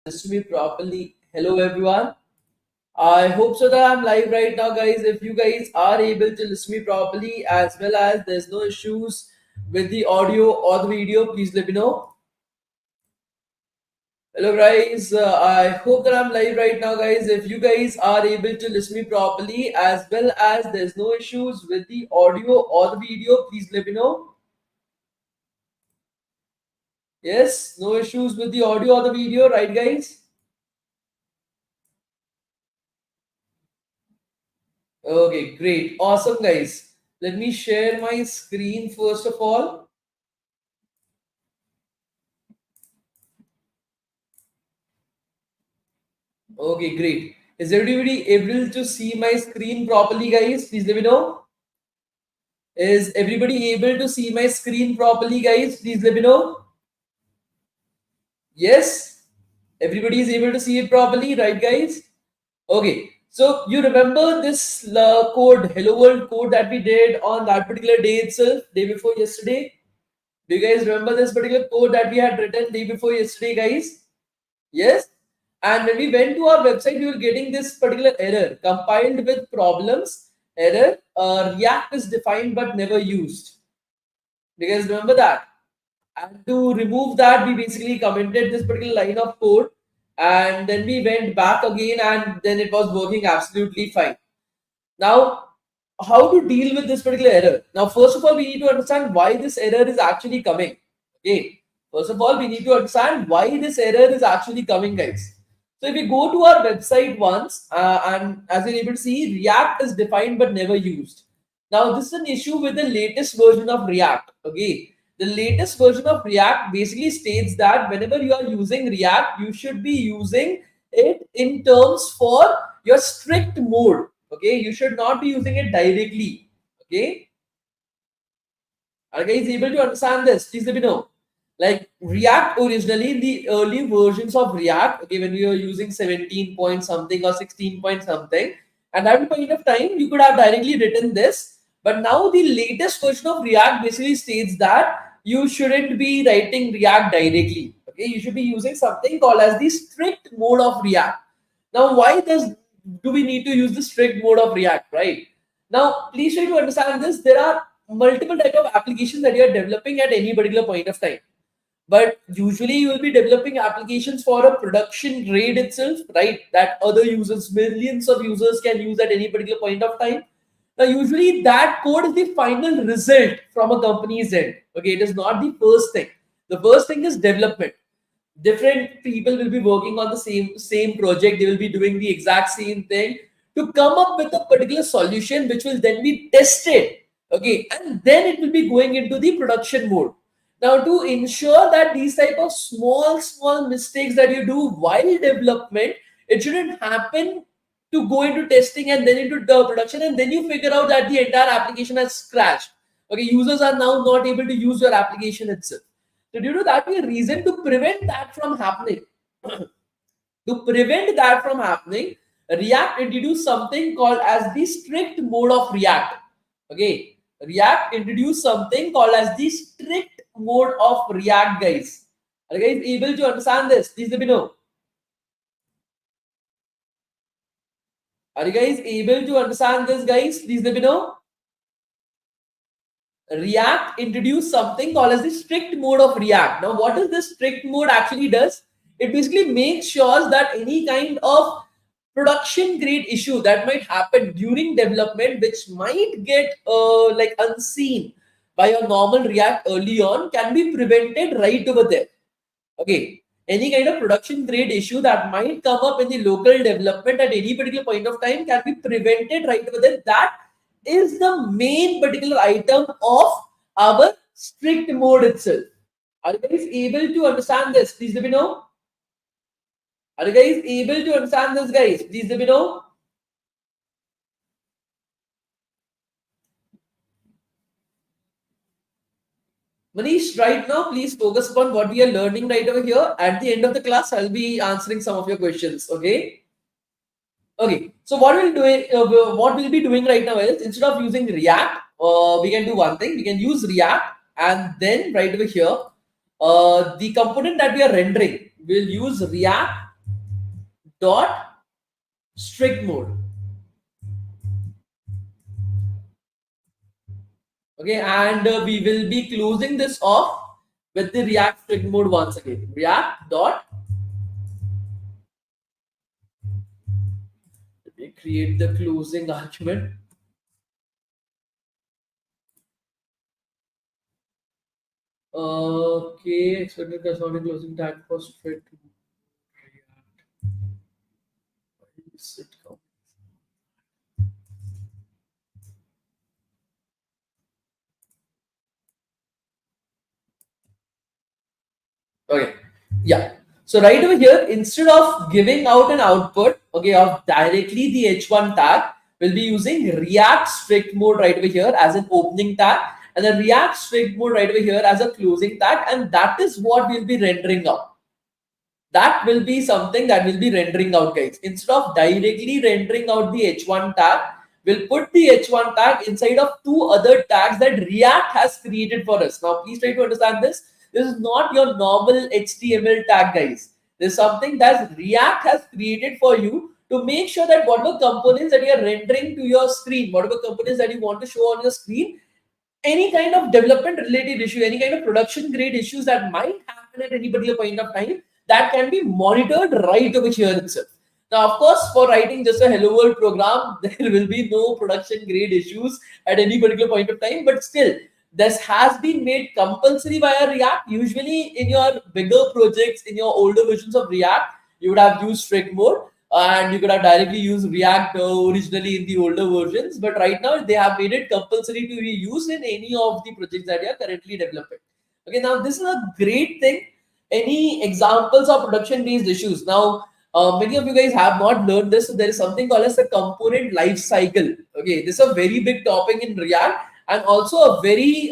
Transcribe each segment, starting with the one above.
Listen to me properly. Hello, everyone. I hope so that I'm live right now, guys. If you guys are able to listen to me properly, as well as there's no issues with the audio or the video, please let me know. Hello, guys. I hope that I'm live right now, guys. If you guys are able to listen to me properly, as well as there's no issues with the audio or the video, please let me know. Yes, no issues with the audio or the video, right, guys? Okay, great. Awesome, guys. Let me share my screen first of all. Okay, great. Is everybody able to see my screen properly, guys? Please let me know. Is everybody able to see my screen properly, guys? Please let me know. Yes? Everybody is able to see it properly, right, guys? Okay. So you remember this code, Hello World code that we did on that particular day itself, day before yesterday? Do you guys remember this particular code that we had written day before yesterday, guys? Yes. And when we went to our website, we were getting this particular error compiled with problems. Error React is defined but never used. Do you guys remember that? And to remove that, we basically commented this particular line of code and then we went back again and then it was working absolutely fine. Now, how to deal with this particular error? Now, first of all, we need to understand why this error is actually coming. Okay. First of all, we need to understand why this error is actually coming, guys. So if we go to our website once, and as you're able to see, React is defined but never used. Now, this is an issue with the latest version of React. Okay. The latest version of React basically states that whenever you are using React, you should be using it in terms for your strict mode. Okay. You should not be using it directly. Okay. Are you guys able to understand this? Please let me know. Like React originally, the early versions of React, okay, when we were using 17 point something or 16 point something, at that point of time, you could have directly written this. But now the latest version of React basically states that you shouldn't be writing React directly. Okay, you should be using something called as the strict mode of React. Now, why do we need to use the strict mode of React, right? Now, please try to understand this. There are multiple type of applications that you are developing at any particular point of time, but usually you will be developing applications for a production grade itself, right, that other users, millions of users can use at any particular point of time. Now usually that code is the final result from a company's end. Okay, it is not the first thing. The first thing is development. Different people will be working on the same project. They will be doing the exact same thing to come up with a particular solution which will then be tested. Okay, and then it will be going into the production mode. Now, to ensure that these type of small mistakes that you do while development, it shouldn't happen to go into testing and then into the production, and then you figure out that the entire application has crashed. Okay, users are now not able to use your application itself. So due to that reason, to prevent that from happening, React introduced something called as the strict mode of React. Okay, React introduced something called as the strict mode of React, guys. Are you guys able to understand this? Please let me know. Are you guys able to understand this, guys? Please let me know. React introduced something called as the strict mode of React. Now, what is this strict mode actually does? It basically makes sure that any kind of production grade issue that might happen during development, which might get like unseen by a normal React early on, can be prevented right over there. Okay, any kind of production grade issue that might come up in the local development at any particular point of time can be prevented right over there. That is the main particular item of our strict mode itself. Are you guys able to understand this? Please let me know. Are you guys able to understand this, guys? Please let me know. Manish, right now, please focus upon what we are learning right over here. At the end of the class, I'll be answering some of your questions. Okay. Okay. So what we'll be doing right now is, instead of using React, we can do one thing. We can use React, and then right over here, the component that we are rendering, we'll use React dot strict mode. Okay, and we will be closing this off with the React strict mode once again. React dot, let me create the closing argument. Okay, expected corresponding closing tag for strict React. Is it come? Okay, yeah. So right over here, instead of giving out an output, okay, of directly the h1 tag, we'll be using React strict mode right over here as an opening tag, and then React strict mode right over here as a closing tag, and that is what we'll be rendering out. That will be something that will be rendering out, guys. Instead of directly rendering out the h1 tag, we'll put the h1 tag inside of two other tags that React has created for us. Now please try to understand this. This is not your normal HTML tag, guys. This is something that React has created for you to make sure that whatever components that you are rendering to your screen, whatever components that you want to show on your screen, any kind of development related issue, any kind of production grade issues that might happen at any particular point of time, that can be monitored right over here itself. Now, of course, for writing just a hello world program, there will be no production grade issues at any particular point of time, but still, this has been made compulsory via React. Usually, in your bigger projects, in your older versions of React, you would have used strict mode and you could have directly used React originally in the older versions. But right now, they have made it compulsory to be used in any of the projects that you are currently developing. Okay, now this is a great thing. Any examples of production-based issues? Now, many of you guys have not learned this. So there is something called as the component life cycle. Okay, this is a very big topic in React and also a very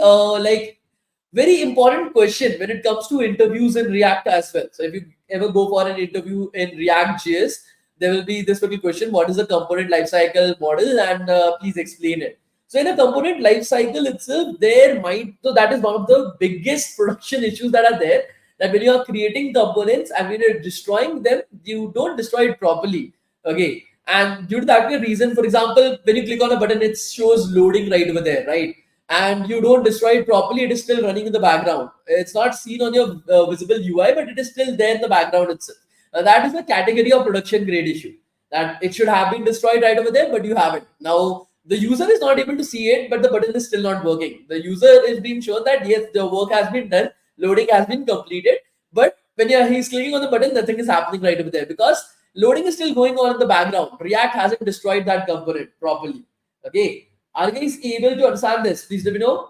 very important question when it comes to interviews in React as well. So if you ever go for an interview in React.JS, there will be this particular question: what is the component lifecycle model, and please explain it. So in a component lifecycle itself, there might, so that is one of the biggest production issues that are there. That when you are creating components and when you're destroying them, you don't destroy it properly. Okay, and due to that reason, for example, when you click on a button, it shows loading right over there, right? And you don't destroy it properly, it is still running in the background. It's not seen on your visible UI, but it is still there in the background itself. That is the category of production grade issue, that it should have been destroyed right over there, but you haven't. Now, the user is not able to see it, but the button is still not working. The user is being shown that yes, the work has been done, loading has been completed, but when he's clicking on the button, nothing is happening right over there because loading is still going on in the background. React hasn't destroyed that component properly. Okay, are you guys able to understand this? Please let me know.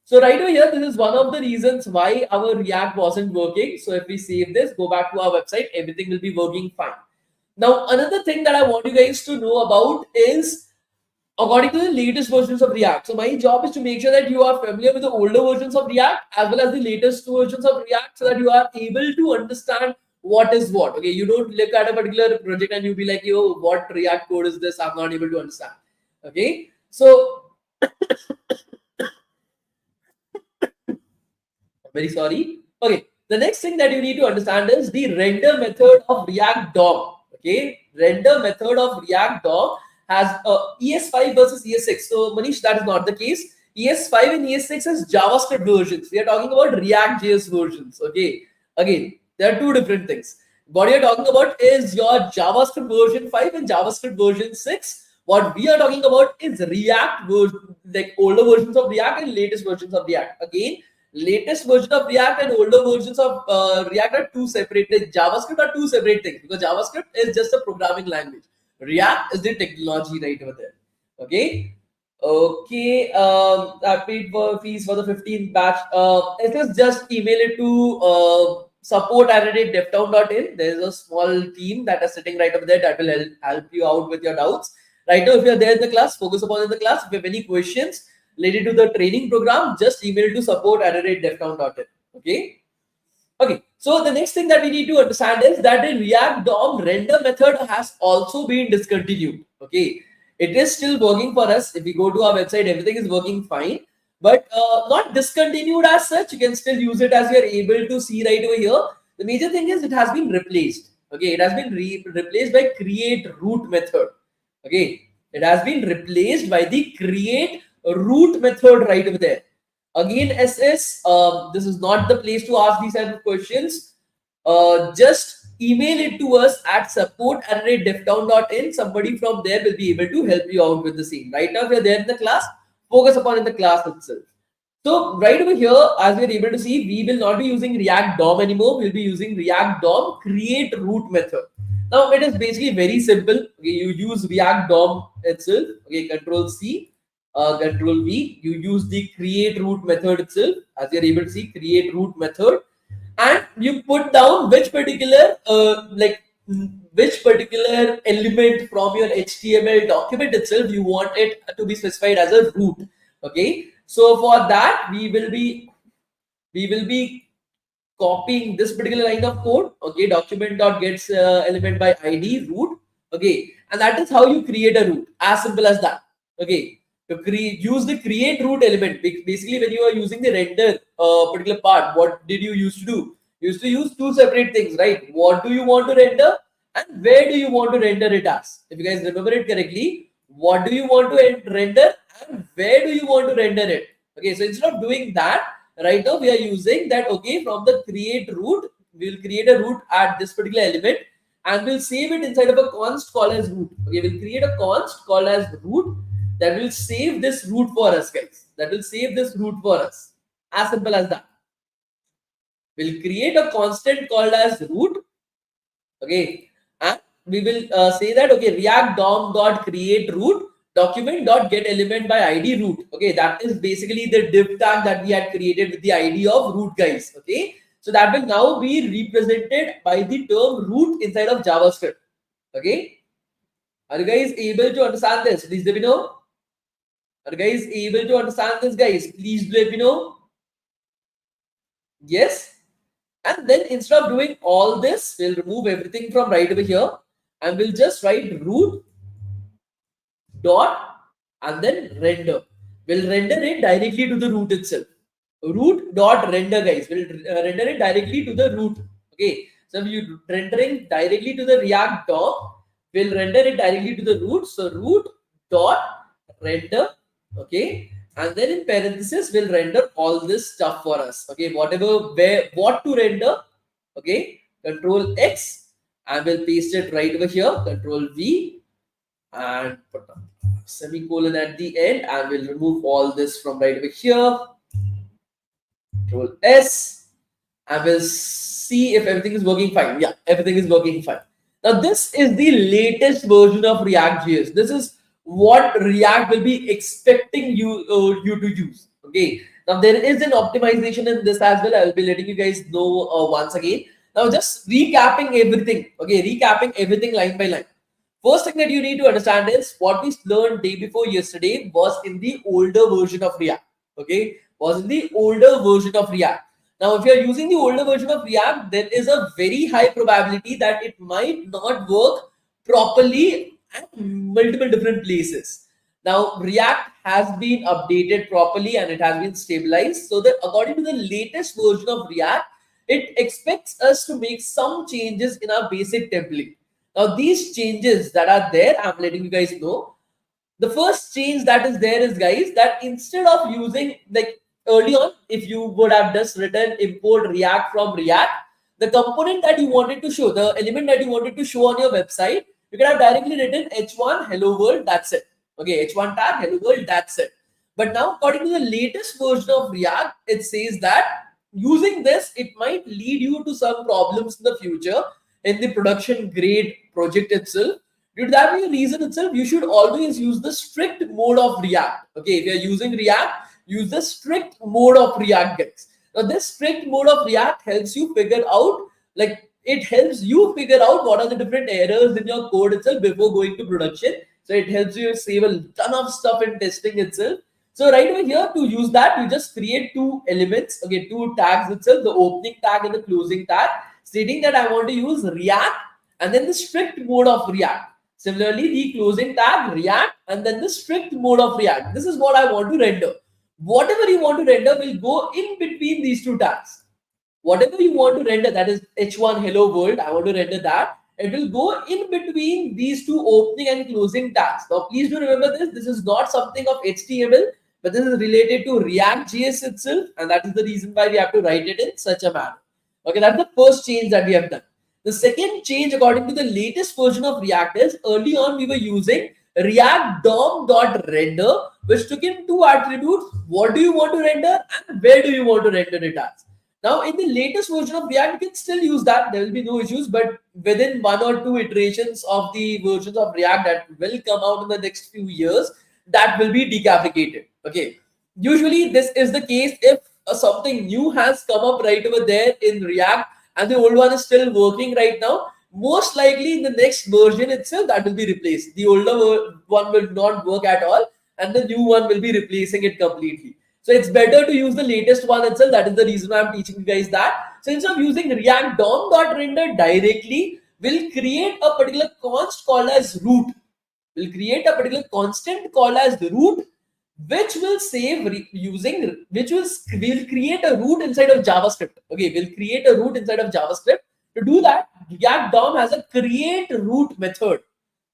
So right over here, this is one of the reasons why our React wasn't working. So if we save this, go back to our website, everything will be working fine. Now, another thing that I want you guys to know about is according to the latest versions of React. So my job is to make sure that you are familiar with the older versions of React as well as the latest versions of React so that you are able to understand what is what. Okay, you don't look at a particular project and you be like, yo, what React code is this? I'm not able to understand. Okay, so very sorry. Okay, the next thing that you need to understand is the render method of React DOM. Okay, render method of React DOM has ES5 versus ES6. So Manish, that is not the case. ES5 and ES6 is JavaScript versions. We are talking about React.JS versions. Okay, again, there are two different things. What you're talking about is your JavaScript version 5 and JavaScript version 6. What we are talking about is React version, like older versions of React and latest versions of React. Again, latest version of React and older versions of React are two separate things. JavaScript are two separate things because JavaScript is just a programming language. React is the technology right over there. Okay. Okay. I paid for fees for the 15th batch. It is just email it to support@devtown.in. There is a small team that is sitting right over there that will help you out with your doubts. Right now, if you are there in the class, focus upon in the class. If you have any questions related to the training program, just email to support@devtown.in. Okay. Okay, so the next thing that we need to understand is that the React DOM render method has also been discontinued. Okay, it is still working for us. If we go to our website, everything is working fine, but not discontinued as such. You can still use it as you are able to see right over here. The major thing is it has been replaced. Okay, it has been replaced by create root method. Okay, it has been replaced by the create root method right over there. Again, SS, this is not the place to ask these type of questions. Just email it to us at support@devtown.in. Somebody from there will be able to help you out with the same. Right now, if you're there in the class, focus upon in the class itself. So right over here, as we're able to see, we will not be using React DOM anymore. We'll be using React DOM create root method. Now it is basically very simple. Okay, you use React DOM itself. Okay, Control C, Control V. You use the create root method itself. As you're able to see, create root method, and you put down which particular which particular element from your HTML document itself you want it to be specified as a root. Okay, so for that we will be copying this particular line of code. Okay, document.gets element by id root. Okay, and that is how you create a root, as simple as that. Okay, to create, use the create root element. Basically, when you are using the render particular part, what did you used to do? You used to use two separate things, right? What do you want to render and where do you want to render it as? If you guys remember it correctly, what do you want to render and where do you want to render it? Okay, so instead of doing that, right now we are using that. Okay, from the create root, we'll create a root at this particular element and we'll save it inside of a const called as root. Okay, we'll create a const called as root that will save this root for us, guys. That will save this root for us. As simple as that. We'll create a constant called as root. Okay, and we will say that, okay, React DOM dot create root document dot get element by id root. Okay, that is basically the div tag that we had created with the id of root, guys. Okay, so that will now be represented by the term root inside of JavaScript. Okay, are you guys able to understand this? Please let me know. Are you guys able to understand this, guys? Please let me know. Yes. And then instead of doing all this, we'll remove everything from right over here and we'll just write root dot and then render. We'll render it directly to the root itself. Root dot render, guys. We'll render it directly to the root. Okay. So if you rendering directly to the React DOM, we'll render it directly to the root. So root dot render. Okay, and then in parenthesis we'll render all this stuff for us. Okay, whatever, where, what to render. Okay, Control X and we'll paste it right over here. Control V and put a semicolon at the end and we'll remove all this from right over here. Control S and we'll see if everything is working fine. Yeah, everything is working fine. Now this is the latest version of React.js. This is what React will be expecting you to use. Okay. Now there is an optimization in this as well. I will be letting you guys know once again. Now just recapping everything. Okay, recapping everything line by line. First thing that you need to understand is what we learned day before yesterday was in the older version of React. Okay, was in the older version of React. Now, if you are using the older version of React, there is a very high probability that it might not work properly at multiple different places. Now, React has been updated properly and it has been stabilized. So that according to the latest version of React, it expects us to make some changes in our basic template. Now, these changes that are there, I'm letting you guys know. The first change that is there is, guys, that instead of using, like early on, if you would have just written import React from React, the component that you wanted to show, the element that you wanted to show on your website, you could have directly written h1 hello world, that's it. Okay, h1 tag hello world, that's it. But now, according to the latest version of React, it says that using this, it might lead you to some problems in the future in the production grade project itself. Due to that very reason itself, you should always use the strict mode of React. Okay, if you're using React, use the strict mode of React, guys. Now, this strict mode of React helps you figure out, what are the different errors in your code itself before going to production. So it helps you save a ton of stuff in testing itself. So right over here, to use that, you just create two elements, okay, two tags itself, the opening tag and the closing tag, stating that I want to use React and then the strict mode of React. Similarly, the closing tag React and then the strict mode of React. This is what I want to render. Whatever you want to render will go in between these two tags. Whatever you want to render, that is h1 hello world, I want to render that. It will go in between these two opening and closing tags. Now, please do remember this. This is not something of HTML, but this is related to React.JS itself, and that is the reason why we have to write it in such a manner. Okay, that's the first change that we have done. The second change, according to the latest version of React, is early on we were using React DOM.render, which took in two attributes: what do you want to render and where do you want to render it as. Now, in the latest version of React, you can still use that. There will be no issues, but within one or two iterations of the versions of React that will come out in the next few years, that will be deprecated. Okay. Usually, this is the case if something new has come up right over there in React and the old one is still working right now. Most likely, in the next version itself, that will be replaced. The older one will not work at all, and the new one will be replacing it completely. So it's better to use the latest one itself. That is the reason why I'm teaching you guys that. So instead of using React DOM.render directly, we'll create a particular const called as root. We'll create a particular constant called as the root, which will save using, we'll create a root inside of JavaScript. Okay, we'll create a root inside of JavaScript. To do that, React DOM has a create root method.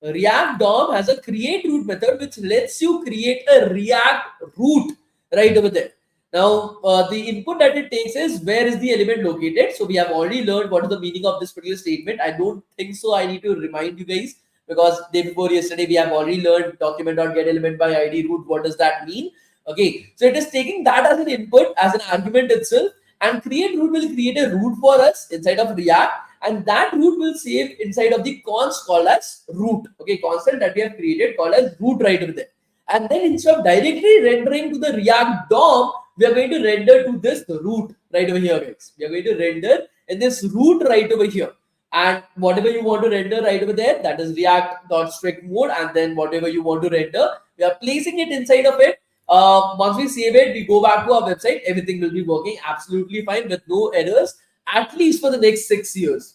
React DOM has a create root method which lets you create a React root right over there. Now, the input that it takes is where is the element located. So we have already learned what is the meaning of this particular statement. I don't think so I need to remind you guys, because day before yesterday we have already learned document.getElementById by ID root. What does that mean? Okay, so it is taking that as an input, as an argument itself, and create root will create a root for us inside of React, and that root will save inside of the const called as root. Okay, constant that we have created called as root right over there. And then instead of directly rendering to the React DOM, we are going to render to this root right over here, guys. We are going to render in this root right over here. And whatever you want to render right over there, that is React.strict mode. And then whatever you want to render, we are placing it inside of it. Once we save it, we go back to our website. Everything will be working absolutely fine with no errors, at least for the next 6 years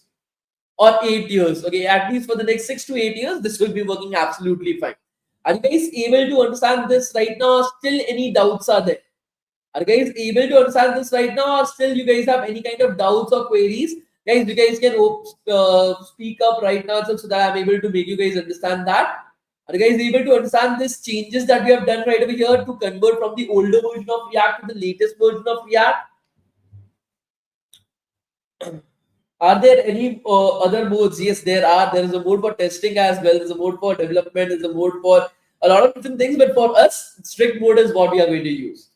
or 8 years. Okay, at least for the next 6 to 8 years, this will be working absolutely fine. Are you guys able to understand this right now? Still any doubts are there? Are you guys able to understand this right now, or still you guys have any kind of doubts or queries? Guys, you guys can speak up right now so that I'm able to make you guys understand that. Are you guys able to understand these changes that we have done right over here to convert from the older version of React to the latest version of React? Are there any other modes? Yes, there are. There is a mode for testing as well. There's a mode for development. There's a mode for a lot of different things. But for us, strict mode is what we are going to use.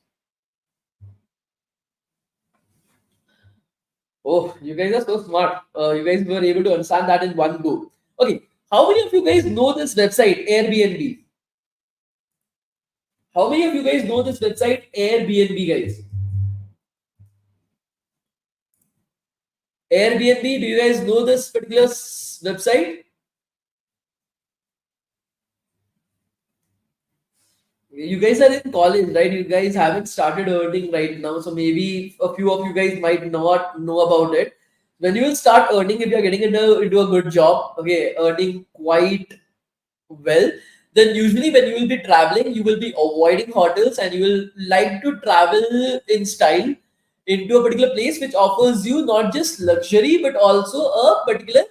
Oh, you guys are so smart. You guys were able to understand that in one go. Okay, how many of you guys know this website, Airbnb? How many of you guys know this website, Airbnb, guys? Airbnb, do you guys know this particular website? You guys are in college, right? You guys haven't started earning right now, so maybe a few of you guys might not know about it. When you will start earning, if you're getting into a good job, okay, earning quite well, then usually when you will be traveling, you will be avoiding hotels and you will like to travel in style into a particular place which offers you not just luxury but also a particular,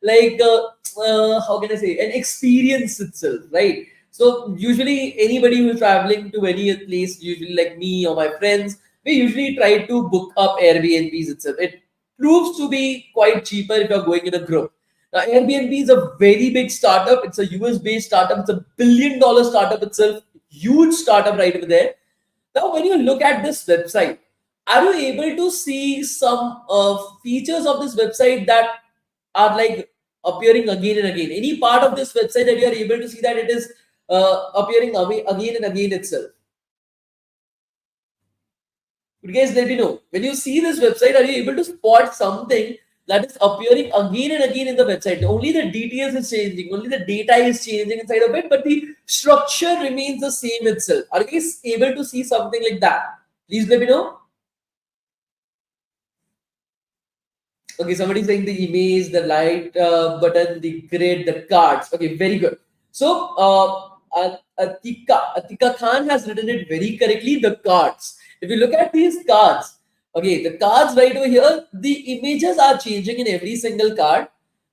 like how can I say, an experience itself, right? So usually anybody who's traveling to any place, usually like me or my friends, we usually try to book up Airbnbs itself. It proves to be quite cheaper if you're going in a group. Now, Airbnb is a very big startup. It's a US based startup. It's $1 billion startup itself. Huge startup right over there. Now, when you look at this website, are you able to see some features of this website that are like appearing again and again? Any part of this website that you are able to see that it is appearing again and again itself? Could you guys let me know? When you see this website, are you able to spot something that is appearing again and again in the website? Only the details is changing, only the data is changing inside of it, but the structure remains the same itself. Are you guys able to see something like that? Please let me know. Okay, somebody saying the image, the light button, the grid, the cards. Okay, very good. So, Atika Khan has written it very correctly. The cards. If you look at these cards, okay, the cards right over here, the images are changing in every single card.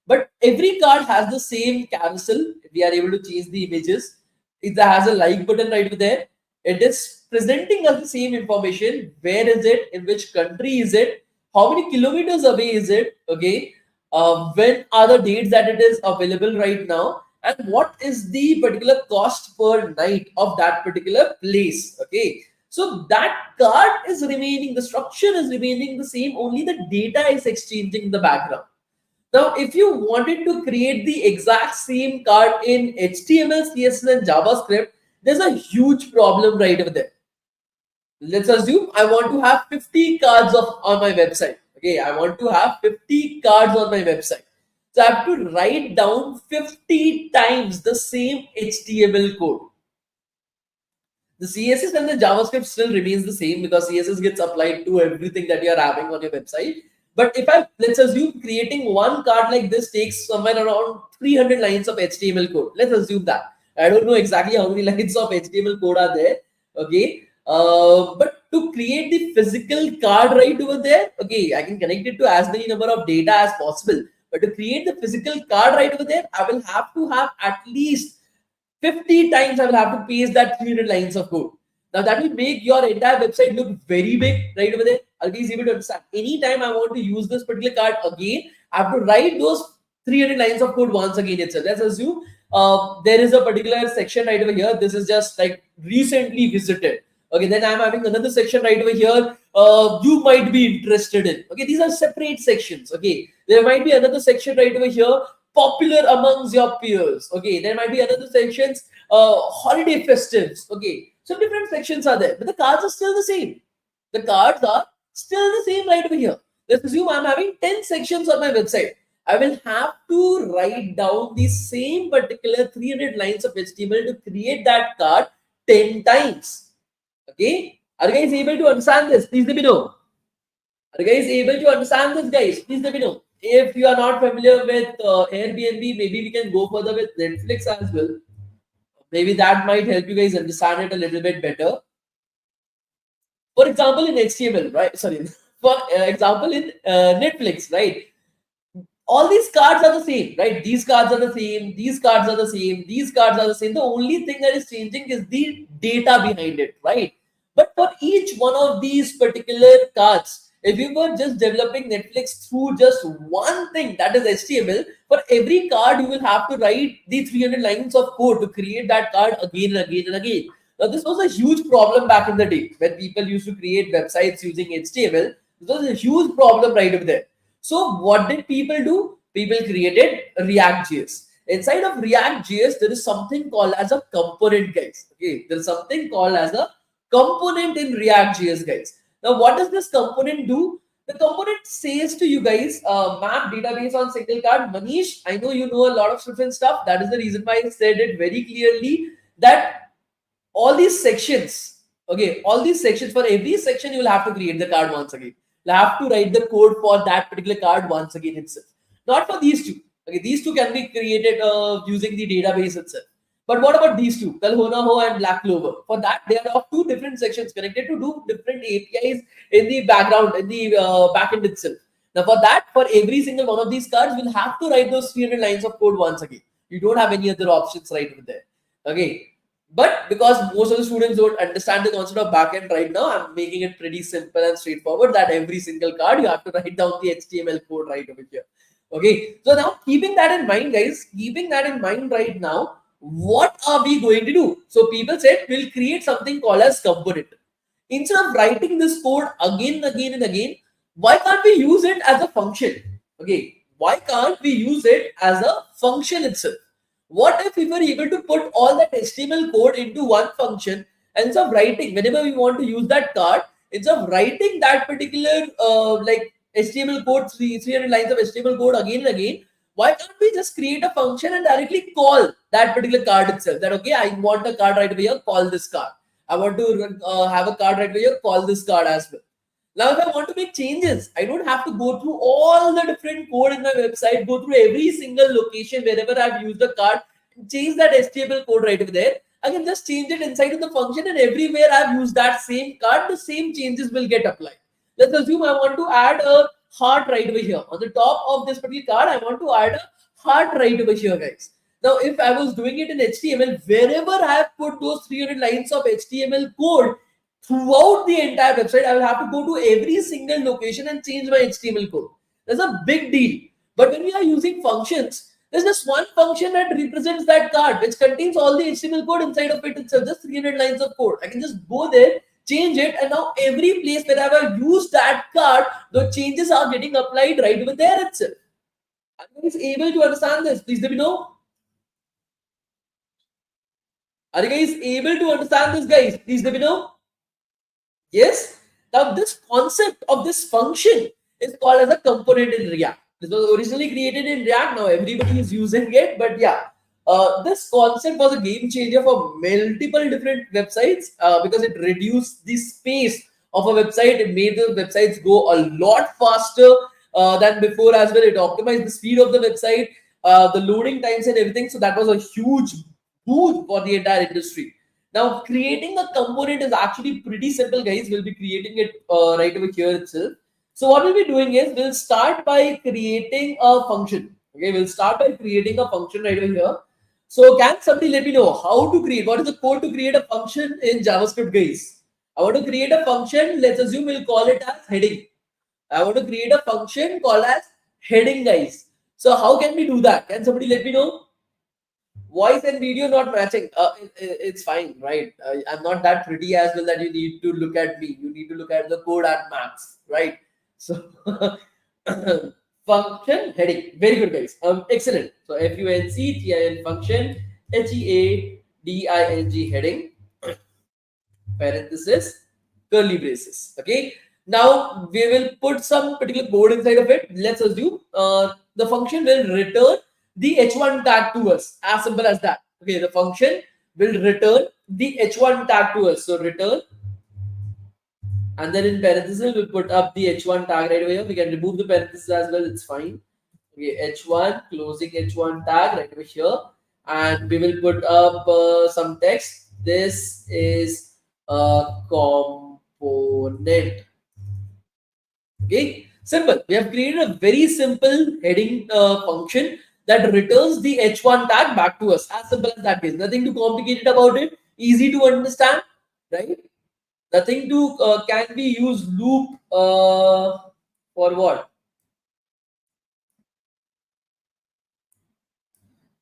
But every card has the same carousel. We are able to change the images. It has a like button right over there. It is presenting us the same information. Where is it? In which country is it? How many kilometers away is it? Okay. When are the dates that it is available right now? And what is the particular cost per night of that particular place? Okay. So that card is remaining, the structure is remaining the same, only the data is exchanging in the background. Now, if you wanted to create the exact same card in HTML, CSS, and JavaScript, there's a huge problem right over there. Let's assume I want to have 50 cards on my website. Okay, I want to have 50 cards on my website. So I have to write down 50 times the same HTML code. The CSS and the JavaScript still remains the same because CSS gets applied to everything that you are having on your website. But if let's assume creating one card like this takes somewhere around 300 lines of HTML code. Let's assume that. I don't know exactly how many lines of HTML code are there. Okay. But to create the physical card right over there, okay, I can connect it to as many number of data as possible. But to create the physical card right over there, I will have to have at least 50 times I will have to paste that 300 lines of code. Now that will make your entire website look very big right over there. I'll be able to understand. Anytime I want to use this particular card again, I have to write those 300 lines of code once again itself. Let's assume there is a particular section right over here. This is just like recently visited. Okay, then I'm having another section right over here. You might be interested in. Okay, these are separate sections. Okay, there might be another section right over here, popular amongst your peers. Okay, there might be another sections, holiday festives. Okay, so different sections are there, but the cards are still the same. The cards are still the same right over here. Let's assume I'm having 10 sections on my website. I will have to write down the same particular 300 lines of HTML to create that card 10 times. Okay, are you guys able to understand this? Please let me know. Are you guys able to understand this, guys? Please let me know. If you are not familiar with Airbnb, maybe we can go further with Netflix as well. Maybe that might help you guys understand it a little bit better. For example, in HTML, right? Sorry. For example, in Netflix, right? All these cards are the same, right? These cards are the same. These cards are the same. These cards are the same. The only thing that is changing is the data behind it, right? But for each one of these particular cards, if you were just developing Netflix through just one thing, that is HTML, for every card you will have to write the 300 lines of code to create that card again and again and again. Now, this was a huge problem back in the day when people used to create websites using HTML. This was a huge problem right over there. So what did people do? People created React.JS. Inside of React.js, there is something called as a component, guys. Okay, there is something called as a component in React.js, guys. Now, what does this component do? The component says to you guys, map database on single card. Manish, I know you know a lot of different stuff. That is the reason why I said it very clearly that all these sections, okay, all these sections, for every section, you will have to create the card once again. You'll have to write the code for that particular card once again itself. Not for these two. Okay, these two can be created using the database itself. But what about these two, Kalhona Ho and Black Clover? For that, they are of two different sections connected to two different APIs in the background, in the backend itself. Now, for that, for every single one of these cards, we'll have to write those 300 lines of code once again. You don't have any other options right over there. Okay. But because most of the students don't understand the concept of backend right now, I'm making it pretty simple and straightforward that every single card you have to write down the HTML code right over here. Okay, so now keeping that in mind, guys, keeping that in mind right now, what are we going to do? So people said we'll create something called as component. Instead of writing this code again and again and again, why can't we use it as a function? Okay, why can't we use it as a function itself? What if we were able to put all that HTML code into one function and instead of writing, whenever we want to use that card, instead of writing that particular like HTML code, 300 lines of HTML code again and again, why can't we just create a function and directly call that particular card itself? That, okay, I want a card right over here, call this card. I want to have a card right over here, call this card as well. Now, if I want to make changes, I don't have to go through all the different code in my website, go through every single location wherever I've used the card, change that HTML code right over there. I can just change it inside of the function, and everywhere I've used that same card, the same changes will get applied. Let's assume I want to add a heart right over here. On the top of this particular card, I want to add a heart right over here, guys. Now, if I was doing it in HTML, wherever I have put those 300 lines of HTML code throughout the entire website, I will have to go to every single location and change my HTML code. That's a big deal. But when we are using functions, there's just one function that represents that card, which contains all the HTML code inside of it itself, just 300 lines of code. I can just go there, change it, and now every place where I've used that card, the changes are getting applied right over there itself. Are you guys able to understand this? Please let me know. Are you guys able to understand this, guys? Please let me know. Yes. Now, this concept of this function is called as a component in React. This was originally created in React. Now everybody is using it. But yeah, this concept was a game changer for multiple different websites because it reduced the space of a website. It made the websites go a lot faster than before as well. It optimized the speed of the website, the loading times and everything. So that was a huge boost for the entire industry. Now, creating a component is actually pretty simple, guys. We'll be creating it right over here itself. So what we'll be doing is we'll start by creating a function. Okay, we'll start by creating a function right over here. So can somebody let me know how to create? What is the code to create a function in JavaScript, guys? I want to create a function. Let's assume we'll call it as heading. I want to create a function called as heading, guys. So how can we do that? Can somebody let me know? Voice and video not matching, it's fine, right? I'm not that pretty as well that you need to look at me. You need to look at the code at max, right? So function heading, very good, guys. Excellent. So function function heading heading parenthesis curly braces. Okay, now we will put some particular code inside of it. Let's assume the function will return the h1 tag to us, as simple as that. Okay, the function will return the h1 tag to us. So return, and then in parentheses we'll put up the h1 tag right over here. We can remove the parentheses as well, it's fine. Okay, h1 closing h1 tag right over here, and we will put up some text. This is a component. Okay, simple. We have created a very simple heading function that returns the h1 tag back to us. As simple as that is. Nothing too complicated about it. Easy to understand, right? Nothing to can we use loop for what?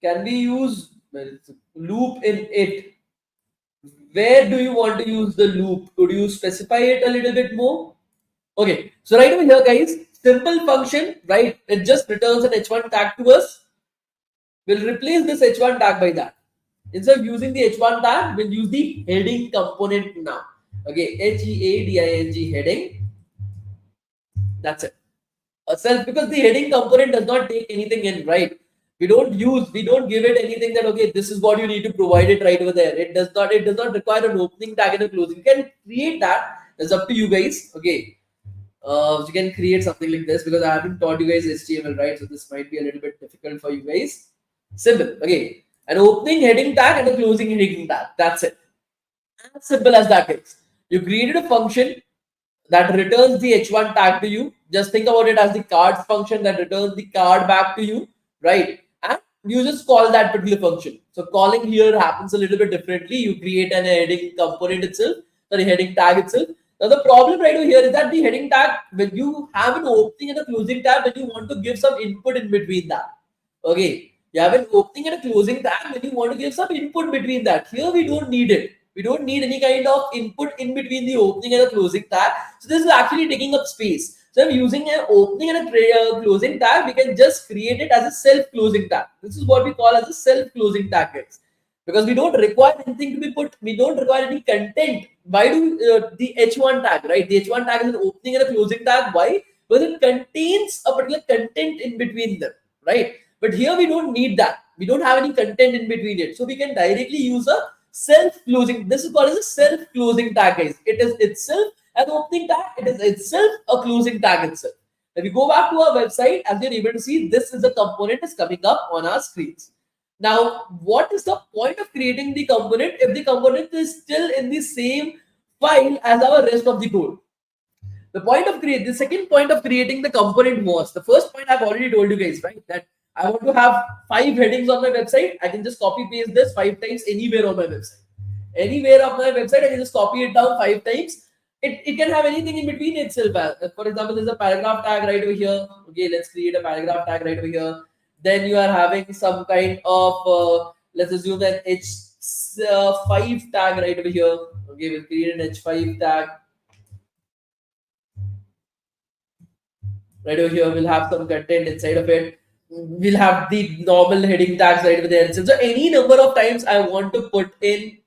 Can we use loop in it? Where do you want to use the loop? Could you specify it a little bit more? Okay, so right over here, guys, simple function, right? It just returns an h1 tag to us. We'll replace this h1 tag by that. Instead of using the h1 tag, we'll use the heading component now. Okay, heading heading. That's it. Self, because the heading component does not take anything in, right? We don't give it anything that okay, this is what you need to provide it right over there. It does not require an opening tag and a closing. You can create that. It's up to you guys. Okay. You can create something like this because I haven't taught you guys HTML, right? So this might be a little bit difficult for you guys. Simple. Okay. An opening heading tag and a closing heading tag. That's it. As simple as that is. You created a function that returns the h1 tag to you. Just think about it as the cards function that returns the card back to you, right? And you just call that particular function. So calling here happens a little bit differently. You create an heading component itself, sorry, heading tag itself. Now the problem right over here is that the heading tag, when you have an opening and a closing tag, when you want to give some input in between that. Okay, you have an opening and a closing tag when you want to give some input between that. Here we don't need it. We don't need any kind of input in between the opening and the closing tag. So this is actually taking up space. So I'm using an opening and a closing tag. We can just create it as a self-closing tag. This is what we call as a self-closing tag, guys. Because we don't require anything to be put. We don't require any content. Why do the h1 tag, right? The h1 tag is an opening and a closing tag. Why? Because it contains a particular content in between them, right? But here we don't need that. We don't have any content in between it. So we can directly use a self-closing. This is called as a self-closing tag, guys. It is itself an opening tag. It is itself a closing tag itself. If we go back to our website, as you're able to see, this is a component is coming up on our screens. Now, what is the point of creating the component if the component is still in the same file as our rest of the code? The point of the second point of creating the component was, the first point I've already told you guys, right? That I want to have 5 headings on my website. I can just copy paste this 5 times anywhere on my website. Anywhere of my website, I can just copy it down 5 times. It can have anything in between itself. For example, there's a paragraph tag right over here. Okay, let's create a paragraph tag right over here. Then you are having some kind of, let's assume that H5 tag right over here. Okay, we'll create an H5 tag. Right over here, we'll have some content inside of it. We'll have the normal heading tags right over there. So any number of times I want to put in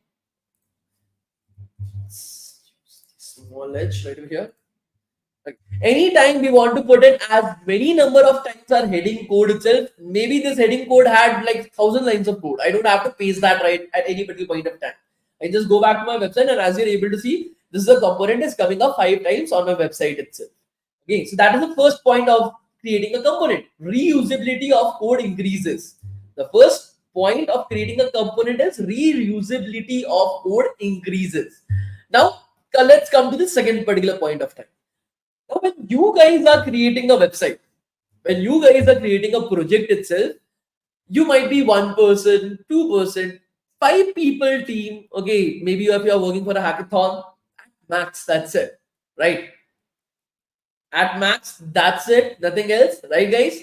small edge right over here. Anytime we want to put in as many number of times our heading code itself, maybe this heading code had like 1,000 lines of code. I don't have to paste that right at any particular point of time. I just go back to my website, and as you're able to see, this is a component is coming up 5 times on my website itself. Okay, so that is the first point of creating a component. Reusability of code increases. The first point of creating a component is reusability of code increases. Now, let's come to the second particular point of time. Now, when you guys are creating a website, when you guys are creating a project itself, you might be 1 person, 2 person, 5 people team. Okay, maybe if you are working for a hackathon, max, that's it, right? At max, that's it, nothing else, right, guys?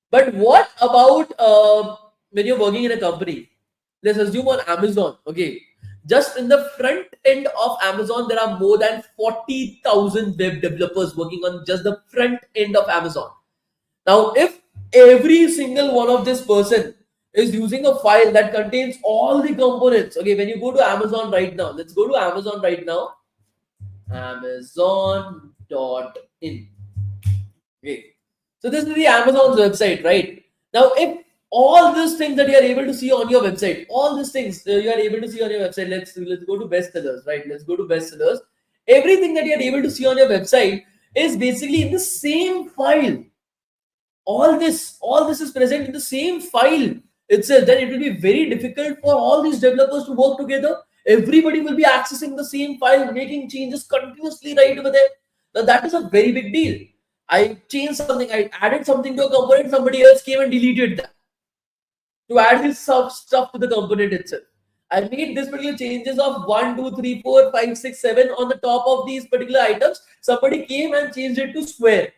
But what about when you're working in a company? Let's assume on Amazon. Okay, just in the front end of Amazon, there are more than 40,000 web developers working on just the front end of Amazon. Now, if every single one of this person is using a file that contains all the components, okay, when you go to Amazon right now, let's go to Amazon right now, Amazon.in. Okay. So this is the Amazon's website, right? Now, if all these things that you are able to see on your website, all these things you are able to see on your website, let's go to bestsellers, right? Let's go to bestsellers. Everything that you are able to see on your website is basically in the same file. All this is present in the same file itself. Then it will be very difficult for all these developers to work together. Everybody will be accessing the same file, making changes continuously right over there. Now that is a very big deal. I changed something, I added something to a component, somebody else came and deleted that to add his stuff to the component itself. I made this particular changes of 1, 2, 3, 4, 5, 6, 7 on the top of these particular items. Somebody came and changed it to square.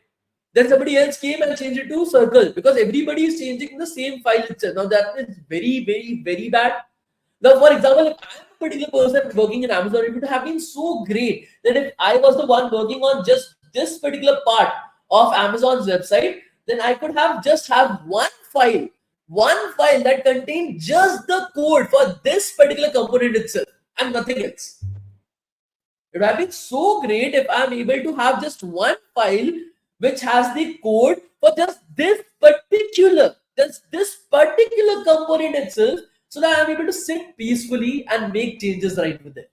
Then somebody else came and changed it to circle, because everybody is changing the same file itself. Now that is very, very, very bad. Now, for example, if I'm a particular person working in Amazon, it would have been so great that if I was the one working on just this particular part of Amazon's website, then I could have just have one file that contained just the code for this particular component itself and nothing else. It would have been so great if I'm able to have just one file which has the code for just this particular component itself, so that I'm able to sit peacefully and make changes right with it.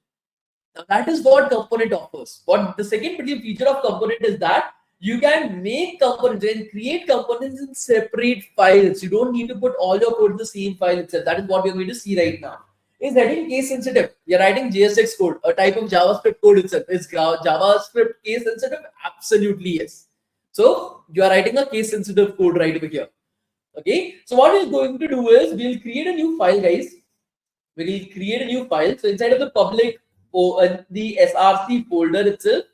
Now that is what component offers. What the second particular feature of component is that you can make components and create components in separate files. You don't need to put all your code in the same file itself. That is what we're going to see right now. Is heading case sensitive? You're writing JSX code, a type of JavaScript code itself. Is JavaScript case sensitive? Absolutely yes. So you are writing a case sensitive code right over here. Okay. So what we're going to do is we'll create a new file, guys. We'll create a new file. So inside of the public the SRC folder itself,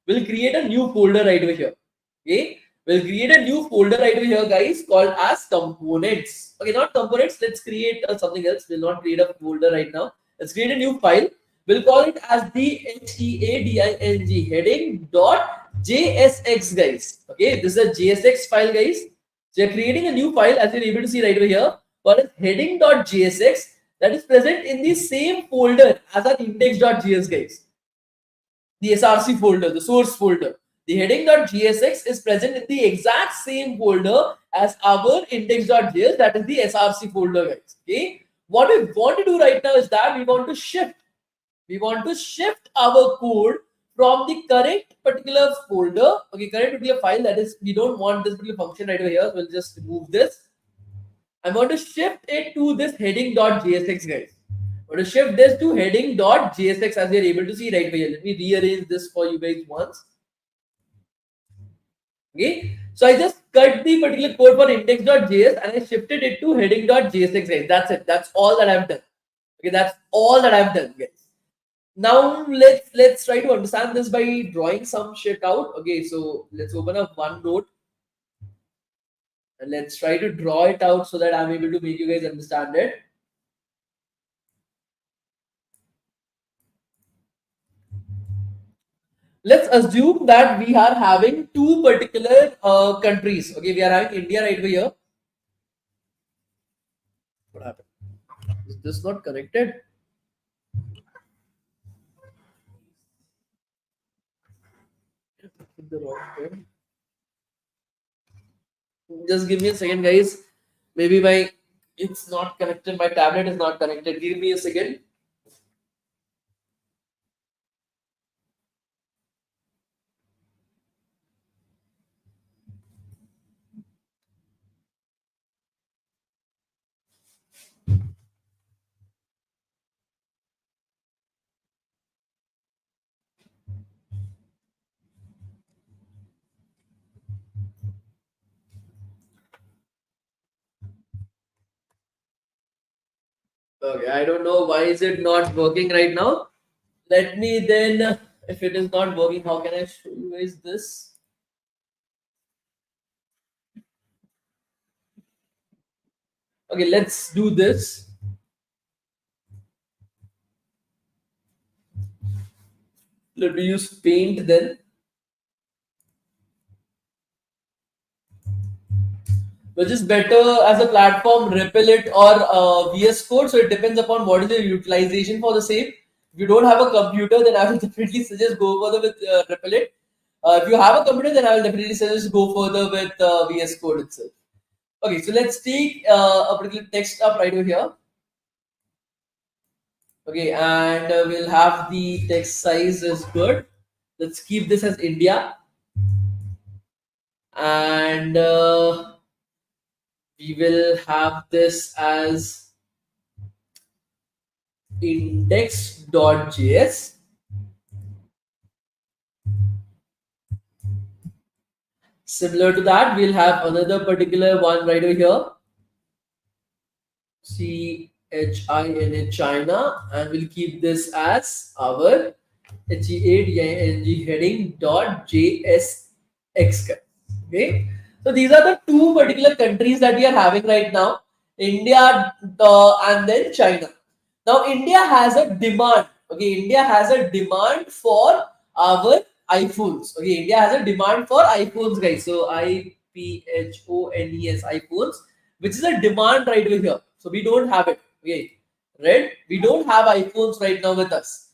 we'll create a new folder right over here. Okay. We'll create a new folder right over here, guys, called as components. Okay, not components. Let's create something else. We'll not create a folder right now. Let's create a new file. We'll call it as the heading heading.jsx, guys. Okay, this is a JSX file, guys. So you're creating a new file, as you're able to see right over here, called heading.jsx, that is present in the same folder as our index.js, guys. The SRC folder, the source folder. The heading.jsx is present in the exact same folder as our index.js, that is the SRC folder, guys. Okay. What we want to do right now is that we want to shift our code from the correct particular folder, okay, correct particular file, that is, we don't want this particular function right over here, so we'll just remove this. I want to shift it to this heading.jsx, guys. I want to shift this to heading.jsx, as you're able to see right here. Let me rearrange this for you guys once. Okay, so I just cut the particular code for index.js and I shifted it to heading.jsx, guys. That's it. That's all that I've done. Okay, that's all that I've done, guys. Now let's try to understand this by drawing some shit out. Okay, so let's open up OneNote and let's try to draw it out so that I'm able to make you guys understand it. Let's assume that we are having two particular countries. Okay, we are having India right over here. What happened? Is this not connected? The wrong thing. Just give me a second, guys. Maybe my it's not connected. My tablet is not connected. Give me a second. Okay, I don't know why is it not working right now. Let me then, if it is not working, how can I show you guys this? Okay, let's do this. Let me use Paint then. Which is better as a platform, Replit or VS Code? So it depends upon what is your utilization for the same. If you don't have a computer, then I will definitely suggest go further with Replit. If you have a computer, then I will definitely suggest go further with VS Code itself. Okay, so let's take a particular text up right over here. Okay, and we'll have the text size is good. Let's keep this as India, and we will have this as index.js. Similar to that, we'll have another particular one right over here, CHINA China, and we'll keep this as our HE8 heading dot JSX. Okay, so these are the two particular countries that we are having right now, India and then China. Now India has a demand. Okay, India has a demand for our iPhones. Okay, India has a demand for iPhones, guys. So iPhones, iPhones, which is a demand right over here. So we don't have it. Okay, right? We don't have iPhones right now with us,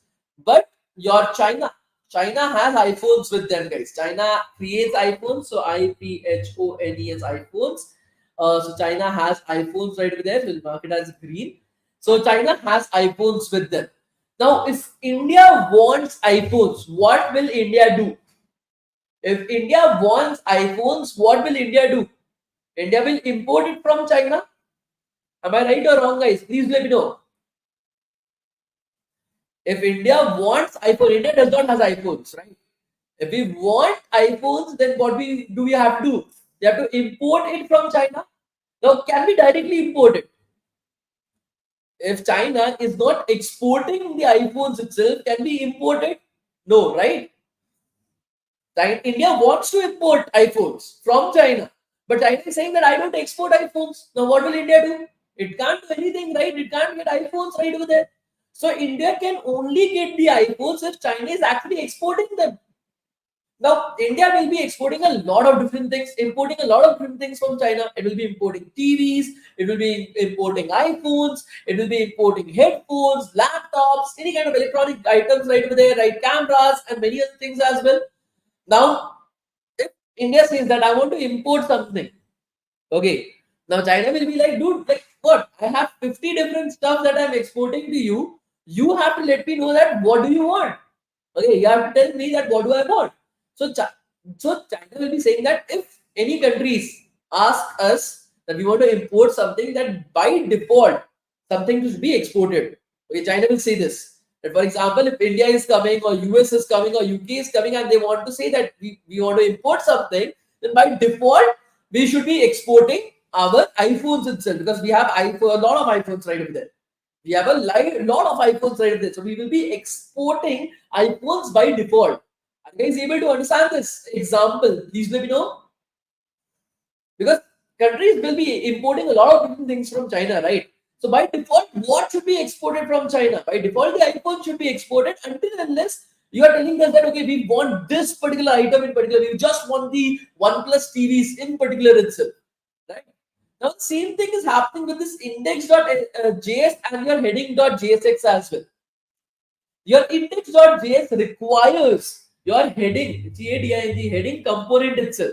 but your China has iPhones with them, guys. China creates iPhones, so iPhones iPhones. So China has iPhones right over there. We'll mark it as green. So China has iPhones with them. Now, if India wants iPhones, what will India do? If India wants iPhones, what will India do? India will import it from China. Am I right or wrong, guys? Please let me know. If India wants iPhone, India does not have iPhones, right? If we want iPhones, then what we have to do? We have to import it from China. Now, can we directly import it? If China is not exporting the iPhones itself, can we import it? No, right? India wants to import iPhones from China, but China is saying that I don't export iPhones. Now, what will India do? It can't do anything, right? It can't get iPhones right over there. So, India can only get the iPhones if China is actually exporting them. Now, India will be exporting a lot of different things, importing a lot of different things from China. It will be importing TVs, it will be importing iPhones, it will be importing headphones, laptops, any kind of electronic items right over there, right? Cameras, and many other things as well. Now, if India says that I want to import something, okay, now China will be like, dude, like what? I have 50 different stuff that I'm exporting to you. You have to let me know that what do you want? Okay, you have to tell me that what do I want. So, so China will be saying that if any countries ask us that we want to import something, that by default something should be exported. Okay, China will say this. That for example, if India is coming or US is coming or UK is coming and they want to say that we want to import something, then by default we should be exporting our iPhones itself, because we have a lot of iPhones right over there. We have a lot of iPhones right there, so we will be exporting iPhones by default. Are you guys able to understand this example? Please let me know. Because countries will be importing a lot of different things from China, right? So by default, what should be exported from China? By default, the iPhone should be exported, until unless you are telling us that, okay, we want this particular item in particular, we just want the OnePlus TVs in particular itself, right? Now the same thing is happening with this index.js and your heading.jsx as well. Your index.js requires your heading, the heading component itself.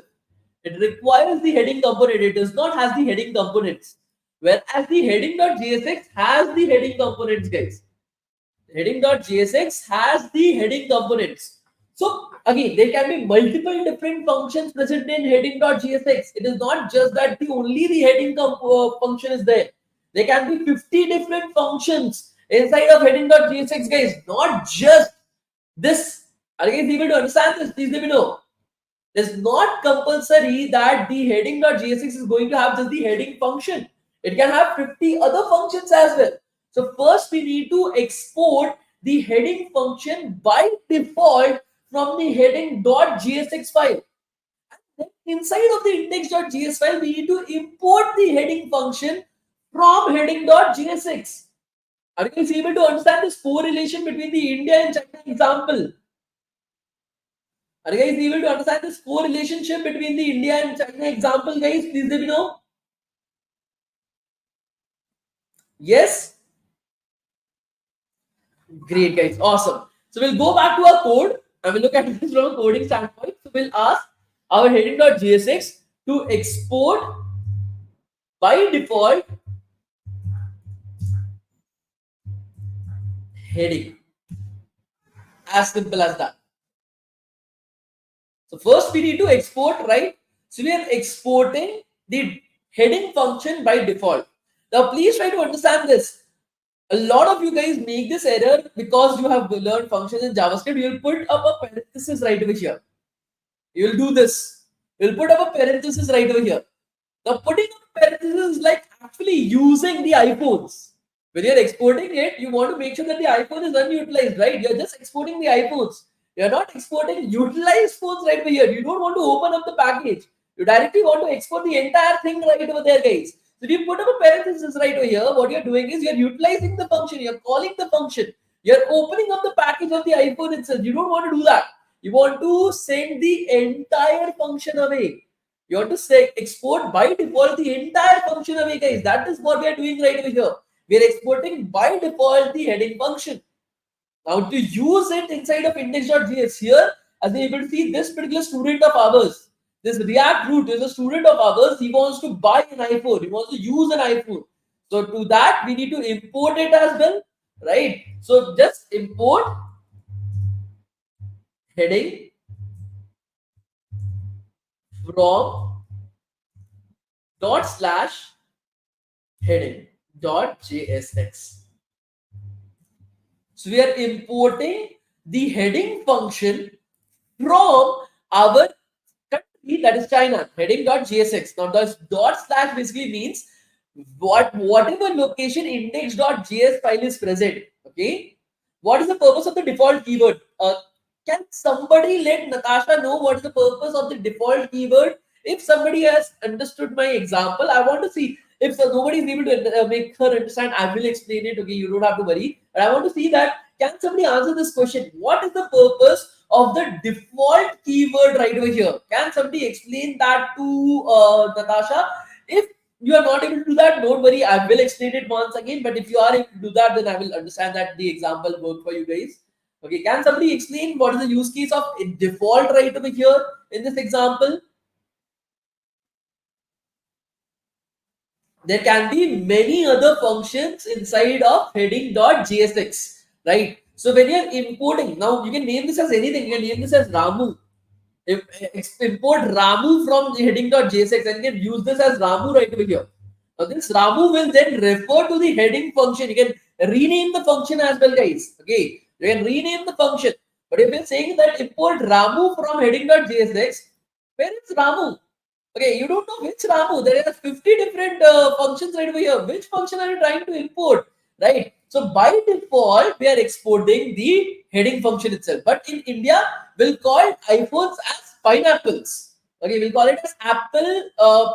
It requires the heading component. It does not have the heading components. Whereas the heading.jsx has the heading components, guys. Heading.jsx has the heading components. So again, there can be multiple different functions present in heading.jsx. It is not just that only the heading function is there. There can be 50 different functions inside of heading.jsx, guys. Not just this. Are you guys able to understand this? Please let me know. It's not compulsory that the heading.jsx is going to have just the heading function. It can have 50 other functions as well. So first we need to export the heading function by default from the heading.jsx file. And then inside of the index.js file, we need to import the heading function from heading.jsx. Are you guys able to understand this correlation between the India and China example? Are you guys able to understand this correlationship between the India and China example, guys? Please let me know. Yes? Great, guys. Awesome. So we'll go back to our code and we'll look at this from a coding standpoint. So we'll ask our heading.jsx to export by default heading. As simple as that. So first we need to export, right? So we are exporting the heading function by default. Now please try to understand this. A lot of you guys make this error because you have learned functions in JavaScript. You will put up a parenthesis right over here. You will do this. You will put up a parenthesis right over here. Now putting up a parenthesis is like actually using the iPhones. When you're exporting it, you want to make sure that the iPhone is unutilized, right? You're just exporting the iPhones. You're not exporting utilized phones right over here. You don't want to open up the package. You directly want to export the entire thing right over there, guys. So if you put up a parenthesis right over here, what you're doing is you're utilizing the function. You're calling the function. You're opening up the package of the iPhone itself. You don't want to do that. You want to send the entire function away. You want to say export by default the entire function away, guys. That is what we are doing right over here. We are exporting by default the heading function. Now to use it inside of index.js here, as you're able to see, this particular student of ours, this React root is a student of ours. He wants to buy an iPhone. He wants to use an iPhone. So to that, we need to import it as well, right? So just import heading from ./heading.jsx. So we are importing the heading function from our country, that is China, heading.jsx. Now this / basically means whatever location index.js file is present. Okay, what is the purpose of the default keyword? Can somebody let Natasha know what is the purpose of the default keyword? If somebody has understood my example, I want to see. If nobody is able to make her understand, I will explain it. Okay, you don't have to worry. But I want to see that. Can somebody answer this question? What is the purpose of the default keyword right over here? Can somebody explain that to Natasha? If you are not able to do that, don't worry. I will explain it once again. But if you are able to do that, then I will understand that the example worked for you guys. Okay, can somebody explain what is the use case of default right over here in this example? There can be many other functions inside of heading.jsx, right? So when you're importing, now you can name this as anything. You can name this as Ramu. Import Ramu from the heading.jsx and you can use this as Ramu right over here. Now this Ramu will then refer to the heading function. You can rename the function as well, guys. Okay, you can rename the function. But if you're saying that import Ramu from heading.jsx, Where is Ramu? Okay, you don't know which Ramu. There are 50 different functions right over here. Which function are you trying to import? Right. So by default, we are exporting the heading function itself. But in India, we'll call iPhones as pineapples. Okay, we'll call it as Apple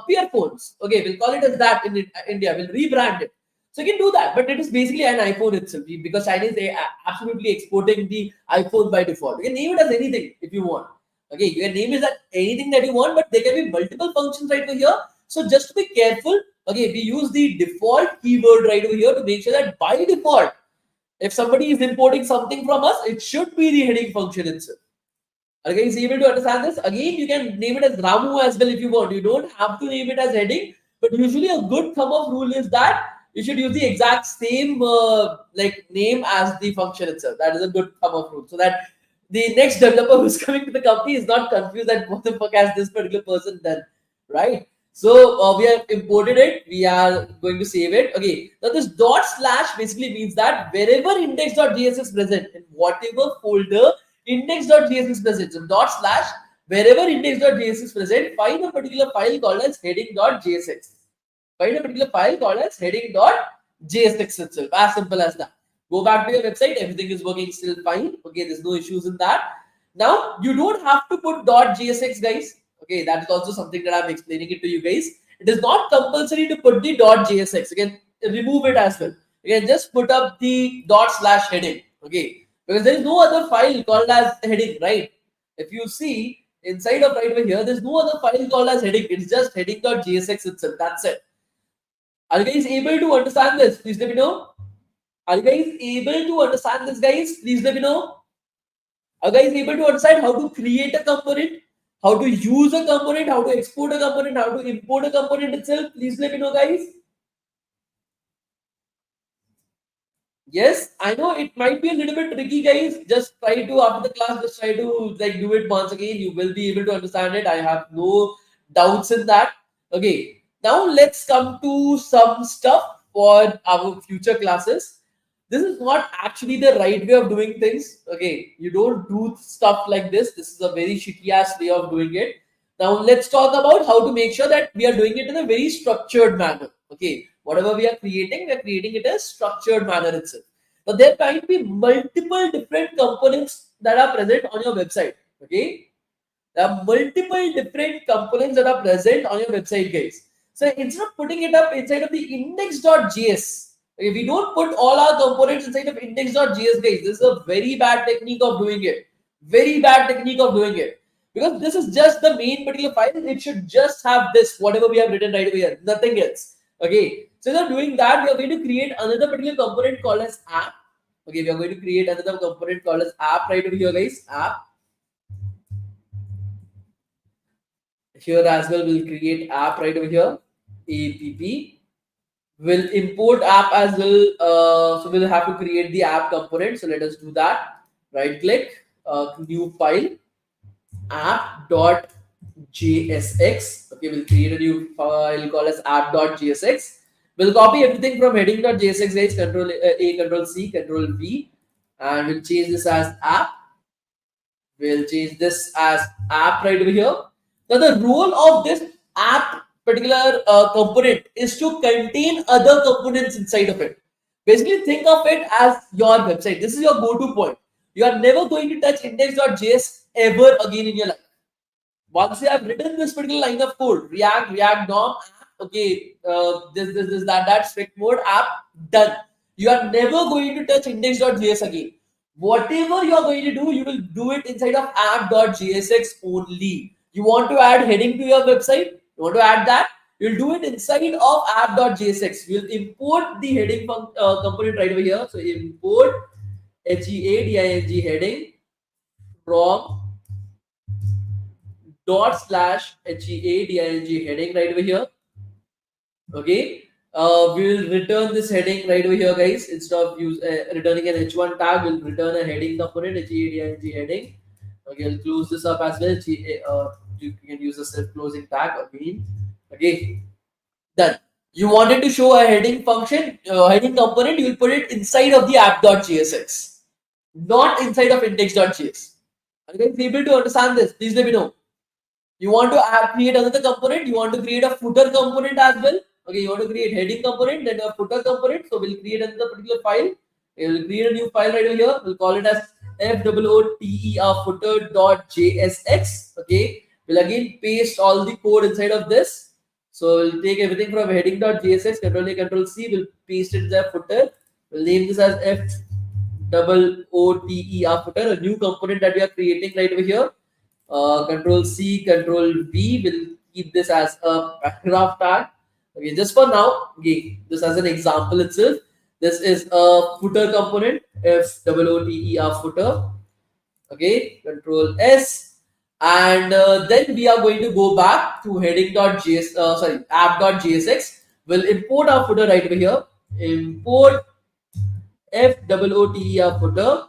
pear phones. Okay, we'll call it as that in India. We'll rebrand it. So you can do that, but it is basically an iPhone itself because Chinese they are absolutely exporting the iPhone by default. You can name it as anything if you want. Okay, your name is that anything that you want, but there can be multiple functions right over here. So just to be careful, okay, we use the default keyword right over here to make sure that by default, if somebody is importing something from us, it should be the heading function itself. Okay, is able to understand this? Again, you can name it as Ramu as well if you want. You don't have to name it as heading, but usually a good thumb of rule is that you should use the exact same like name as the function itself. That is a good thumb of rule, so that the next developer who's coming to the company is not confused that what the fuck has this particular person done, right? So we have imported it. We are going to save it. Okay. Now this dot slash basically means that wherever index.js is present in whatever folder index.js is present. So dot slash wherever index.js is present, find a particular file called as heading.jsx. Find a particular file called as heading.jsx itself. As simple as that. Go back to your website, everything is working still fine. Okay, there's no issues in that. Now you don't have to put .jsx, guys. Okay, that's also something that I'm explaining it to you guys. It is not compulsory to put the .jsx. You can remove it as well. You can just put up the dot slash heading. Okay, because there is no other file called as heading, right? If you see inside of right over here, there's no other file called as heading. It's just heading.jsx itself. That's it. Are you guys able to understand this? Please let me know. Are you guys able to understand this, guys? Please let me know. Are you guys able to understand how to create a component, how to use a component, how to export a component, how to import a component itself? Please let me know, guys. Yes, I know it might be a little bit tricky, guys. Just try to after the class, just try to like do it once again. You will be able to understand it. I have no doubts in that. Okay, now let's come to some stuff for our future classes. This is not actually the right way of doing things. Okay, you don't do stuff like this. This is a very shitty ass way of doing it. Now let's talk about how to make sure that we are doing it in a very structured manner. Okay, whatever we are creating it as structured manner itself. Now there might be multiple different components that are present on your website. Okay, there are multiple different components that are present on your website, guys. So instead of putting it up inside of the index.js, okay, we don't put all our components inside of index.js, guys. This is a very bad technique of doing it. Very bad technique of doing it. Because this is just the main particular file. It should just have this, whatever we have written right over here, nothing else. Okay. So instead of doing that, we are going to create another particular component called as app. Okay, we are going to create another component called as app right over here, guys. App. Here as well, we'll create app right over here. App. We'll import app as well. So we'll have to create the app component. So let us do that. Right click, new file, app.jsx. Okay, we'll create a new file called as app.jsx. We'll copy everything from heading.jsx, guys. Control A, Control C, Control V, and we'll change this as app. We'll change this as app right over here. Now the role of this app particular component is to contain other components inside of it. Basically, think of it as your website. This is your go-to point. You are never going to touch index.js ever again in your life. Once you have written this particular line of code, React DOM, okay, that strict mode app, done. You are never going to touch index.js again. Whatever you are going to do, you will do it inside of app.jsx only. You want to add heading to your website? You want to add that? You'll do it inside of app.jsx. You'll import the heading component right over here. So import heading heading from dot slash heading right over here. Okay, we will return this heading right over here, guys. Instead of returning an h1 tag, we'll return a heading component heading. Okay, I'll close this up as well. You can use a self-closing tag again. Okay, done. You wanted to show a heading function, heading component, you will put it inside of the app.jsx, not inside of index.js. Are you guys able to understand this? Please let me know. You want to create another component. You want to create a footer component as well. Okay, you want to create heading component, then a footer component. So we'll create another particular file. We'll create a new file right over here. We'll call it as footer.jsx. Okay, we'll again paste all the code inside of this. So we'll take everything from heading.jsx, Control A, Control C. We'll paste it in the footer. We'll name this as footer, footer, a new component that we are creating right over here. Control C, Control V. Will keep this as a paragraph tag. Okay, just for now, okay, this as an example itself. This is a footer component, footer footer. Okay, Control S, and then we are going to go back to heading.js. Sorry, app.jsx. We'll import our footer right over here. Import footer.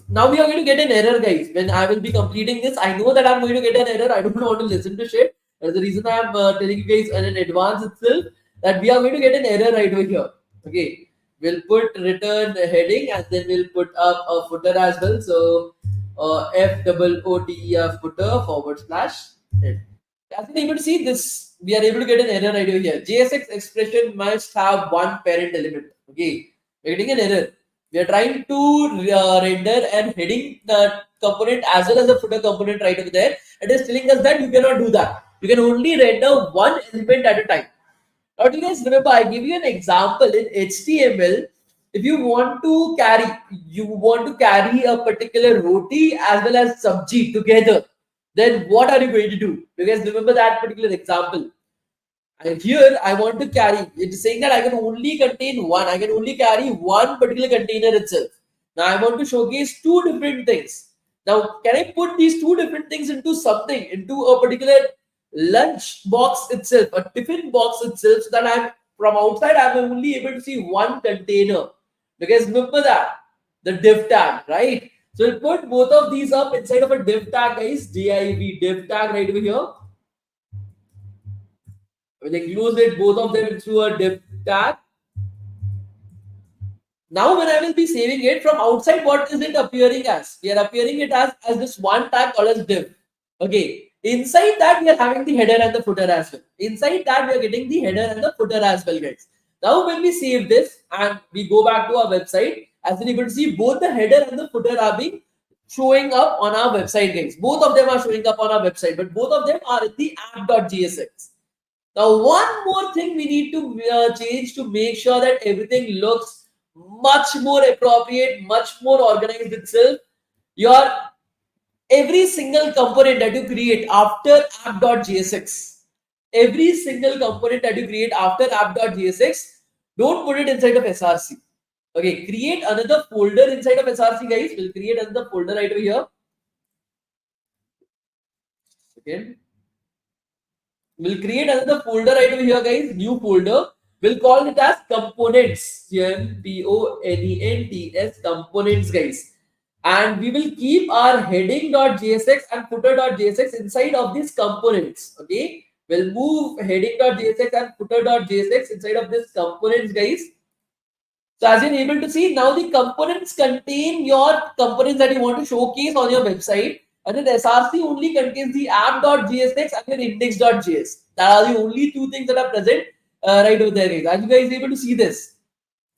Now we are going to get an error, guys. When I will be completing this, I know that I'm going to get an error. I don't want to listen to shit. That's the reason I'm telling you guys in advance itself that we are going to get an error right over here. Okay, we'll put return heading and then we'll put up a footer as well. So footer forward slash head. As you're able to see this, we are able to get an error right over here. JSX expression must have one parent element. Okay, we're getting an error. We are trying to render and heading the component as well as the footer component right over there. It is telling us that you cannot do that. You can only render one element at a time. Now, do you guys remember? I give you an example in HTML. If you want to carry a particular roti as well as sabji together, then what are you going to do? Do you guys remember that particular example? And here I want to carry, it's saying that I can only contain one, I can only carry one particular container itself. Now I want to showcase two different things. Now, can I put these two different things into something, into a particular lunch box itself, a tiffin box itself, so that I'm from outside, I'm only able to see one container. Because remember that, the div tag, right? So we'll put both of these up inside of a div tag, guys, div tag right over here. We'll include it both of them into a div tag. Now, when I will be saving it from outside, what is it appearing as? We are appearing it as this one tag called as div. Okay. Inside that, we are having the header and the footer as well. Inside that, we are getting the header and the footer as well, guys. Now, when we save this and we go back to our website, as you're able to see, both the header and the footer are being showing up on our website, guys. Both of them are showing up on our website, but both of them are in the app.jsx. Now, one more thing we need to change to make sure that everything looks much more appropriate, much more organized itself. Your every single component that you create after app.jsx, every single component that you create after app.jsx, don't put it inside of src. Okay, create another folder inside of src, guys. We'll create another folder right over here. Again, we'll create another folder right over here, guys. New folder. We'll call it as components. components components, guys. And we will keep our heading.jsx and footer.jsx inside of these components. Okay. We'll move heading.jsx and footer.jsx inside of these components, guys. So as you're able to see, now the components contain your components that you want to showcase on your website. And then SRC only contains the app.jsx and your index.js. That are the only two things that are present right over there, guys. Are you guys able to see this?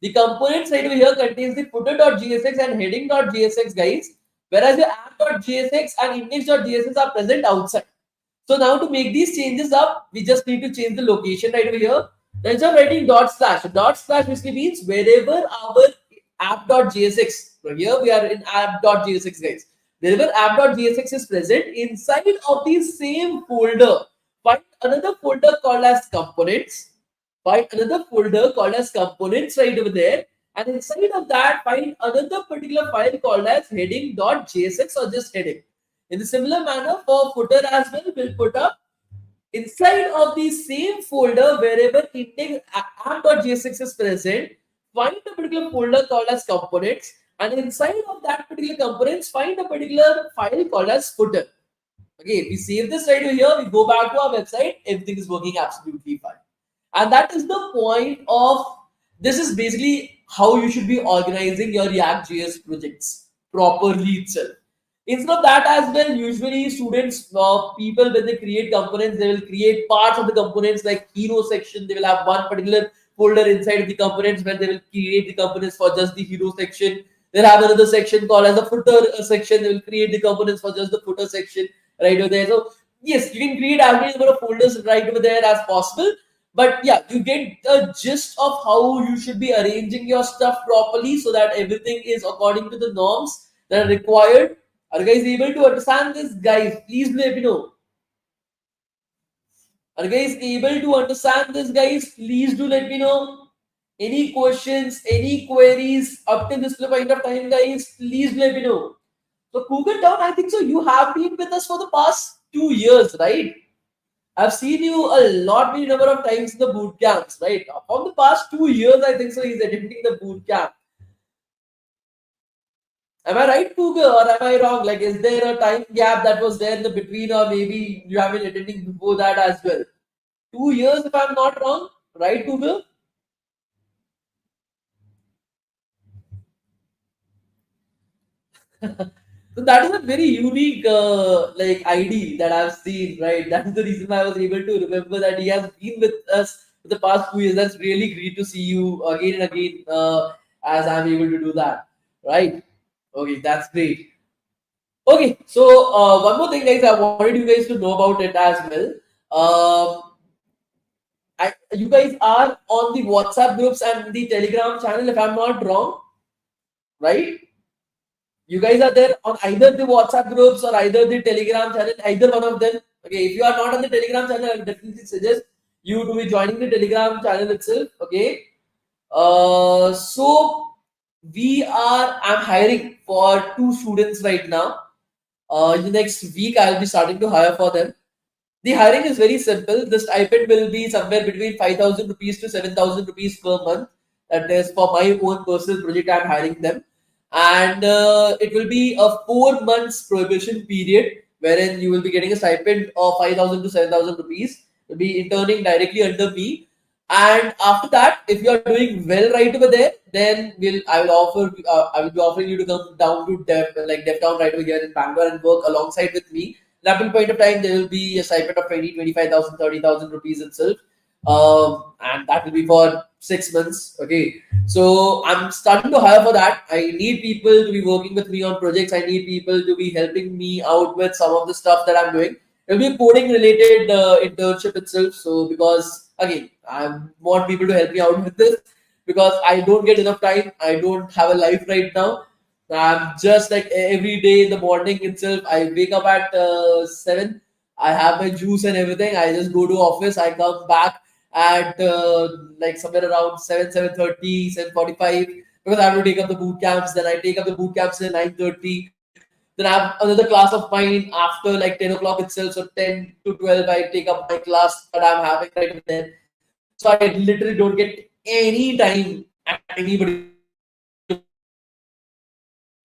The components right over here contains the footer.jsx and heading.jsx, guys. Whereas your app.jsx and index.js are present outside. So now to make these changes up, we just need to change the location right over here. Then instead of writing dot slash basically means wherever our app.jsx, so here we are in app.jsx, guys. Wherever app.jsx is present, inside of the same folder, find another folder called as components. Find another folder called as components right over there. And inside of that, find another particular file called as heading.jsx or just heading. In the similar manner for footer as well, we'll put up inside of the same folder wherever index app.jsx is present, find a particular folder called as components, and inside of that particular components, find a particular file called as footer. Okay, we save this right over here, we go back to our website, everything is working absolutely fine. And that is the point of this is basically how you should be organizing your React.js projects properly itself. Instead of that as well, usually students, people when they create components, they will create parts of the components like hero section. They will have one particular folder inside of the components where they will create the components for just the hero section. They'll have another section called as the footer section. They will create the components for just the footer section right over there. So yes, you can create as many number of folders right over there as possible. But yeah, you get the gist of how you should be arranging your stuff properly so that everything is according to the norms that are required. Are you guys able to understand this, guys? Please let me know. Are you guys able to understand this, guys? Please do let me know. Any questions, any queries up till this point of time, guys? Please let me know. So, Google Down, I think so. You have been with us for the past 2 years, right? I've seen you a lot, many number of times in the boot camps, right? On the past 2 years, I think so. He's attending the boot camp. Am I right, Google, or am I wrong? Like, is there a time gap that was there in the between, or maybe you have been attending before that as well? 2 years, if I'm not wrong, right, Google? So that is a very unique like ID that I've seen, right? That's the reason why I was able to remember that he has been with us for the past 2 years. That's really great to see you again and again as I'm able to do that, right? Okay, that's great. Okay, so one more thing, guys, I wanted you guys to know about it as well. You guys are on the WhatsApp groups and the Telegram channel, if I'm not wrong, right? You guys are there on either the WhatsApp groups or either the Telegram channel, either one of them. Okay, if you are not on the Telegram channel, I will definitely suggest you to be joining the Telegram channel itself. Okay. So I'm hiring for two students right now. In the next week, I'll be starting to hire for them. The hiring is very simple. The stipend will be somewhere between 5,000 rupees to 7,000 rupees per month. That is for my own personal project. I'm hiring them, and it will be a 4 months prohibition period wherein you will be getting a stipend of 5,000 to 7,000 rupees. You'll be interning directly under me, and after that, if you are doing well right over there, then I will be offering you to come down to DevTown right over here in Bangalore and work alongside with me. At that point of time, there will be a stipend of 20, 25,000, 30,000 rupees itself. And that will be for 6 months. Okay. So I'm starting to hire for that. I need people to be working with me on projects. I need people to be helping me out with some of the stuff that I'm doing. It'll be a coding related internship itself. So because again, I want people to help me out with this because I don't get enough time. I don't have a life right now. I'm just like every day in the morning itself. I wake up at 7. I have my juice and everything. I just go to office. I come back at like somewhere around 7:30, 7:45 because I have to take up the boot camps. Then I take up the boot camps at 9:30. Then I have another class of mine after like 10 o'clock itself. So 10 to 12, I take up my class that I'm having right then. So I literally don't get any time at any particular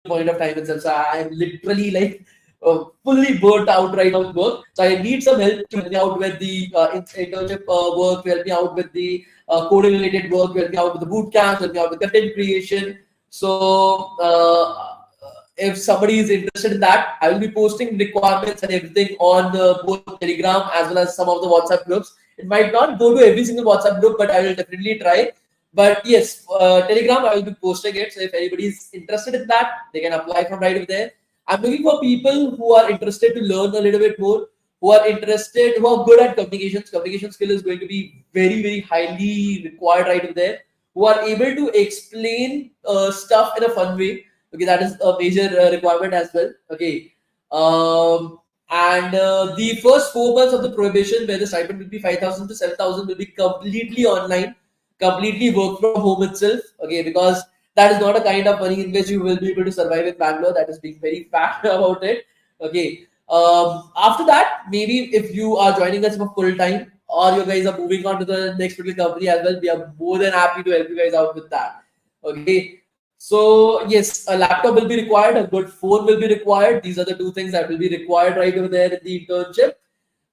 point of time itself. So I'm literally like fully burnt out right now with work. So I need some help to help me out with the internship work, to help me out with the coding related work, to help me out with the boot camps, help me out with content creation. So if somebody is interested in that, I will be posting requirements and everything on both Telegram as well as some of the WhatsApp groups. It might not go to every single WhatsApp group, but I will definitely try. But yes, Telegram, I will be posting it. So if anybody is interested in that, they can apply from right over there. I'm looking for people who are interested to learn a little bit more, who are interested, who are good at communications. Communication skill is going to be very, very highly required right over there. Who are able to explain stuff in a fun way. Okay, that is a major requirement as well. Okay. And the first 4 months of the prohibition, where the stipend will be 5,000 to 7,000, will be completely online, completely work from home itself. Okay, because that is not a kind of money in which you will be able to survive in Bangalore. That is being very fact about it. Okay. After that, maybe if you are joining us for full time or you guys are moving on to the next particular company as well, we are more than happy to help you guys out with that. Okay. So yes, a laptop will be required, a good phone will be required. These are the two things that will be required right over there in the internship.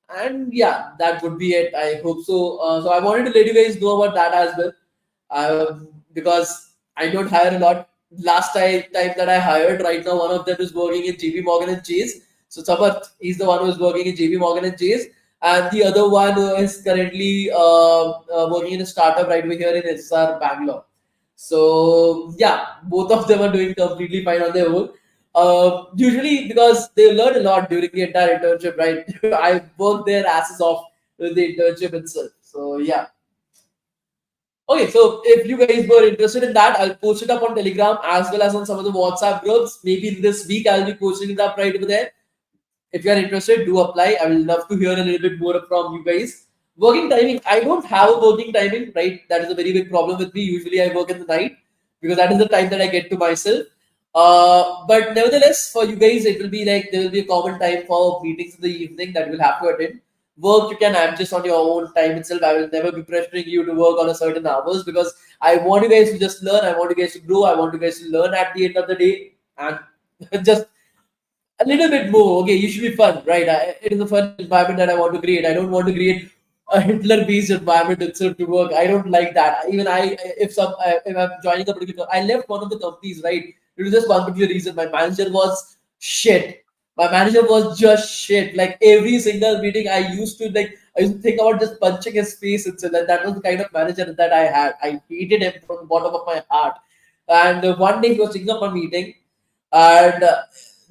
And yeah, that would be it. I hope so. So I wanted to let you guys know about that as well, because I don't hire a lot. last time that I hired right now, one of them is working in JP Morgan and Chase. So Samarth, he's the one who is working in JP Morgan and Chase, and the other one who is currently working in a startup right over here in SR Bangalore. So yeah, both of them are doing completely fine on their own. Usually because they learn a lot during the entire internship, right? I worked their asses off with the internship itself. So yeah. Okay, so if you guys were interested in that, I'll post it up on Telegram as well as on some of the WhatsApp groups. Maybe in this week I'll be posting it up right over there. If you are interested, do apply. I will love to hear a little bit more from you guys. Working timing, I don't have a working timing, right? That is a very big problem with me. Usually I work in the night because that is the time that I get to myself. But nevertheless, for you guys, it will be like there will be a common time for meetings in the evening that you will have to attend. Work you can adjust on your own time itself. I will never be pressuring you to work on a certain hours because I want you guys to just learn. I want you guys to grow. I want you guys to learn at the end of the day and just a little bit more. Okay, you should be fun, right? It is a fun environment that I want to create. I don't want to create a Hitler-based environment itself to work. I don't like that. Even if I'm joining a particular, I left one of the companies, right? It was just one particular reason. My manager was shit. My manager was just shit. Like every single meeting, I used to think about just punching his face itself. And that was the kind of manager that I had. I hated him from the bottom of my heart. And one day he was taking up a meeting, and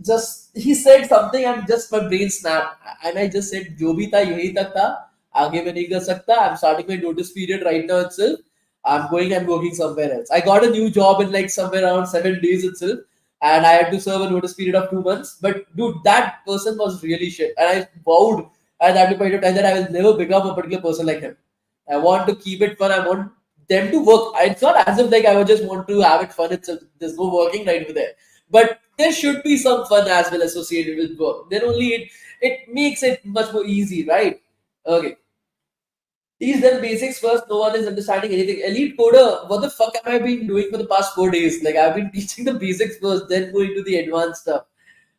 just he said something and just my brain snapped and I just said जो भी था यही तक था आगे मैं नहीं कर सकता. I'm starting my notice period right now itself. I'm going and working somewhere else. I got a new job in like somewhere around 7 days itself, and I had to serve a notice period of 2 months. But dude, that person was really shit, and I vowed at that point of time that I will never become a particular person like him. I want to keep it fun. I want them to work. It's not as if like I would just want to have it fun itself. There's no working right over there, but there should be some fun as well associated with work. Then only it makes it much more easy, right? Okay. Teach them basics first. No one is understanding anything. Elite coder, what the fuck am I been doing for the past 4 days? Like I've been teaching the basics first, then going to the advanced stuff,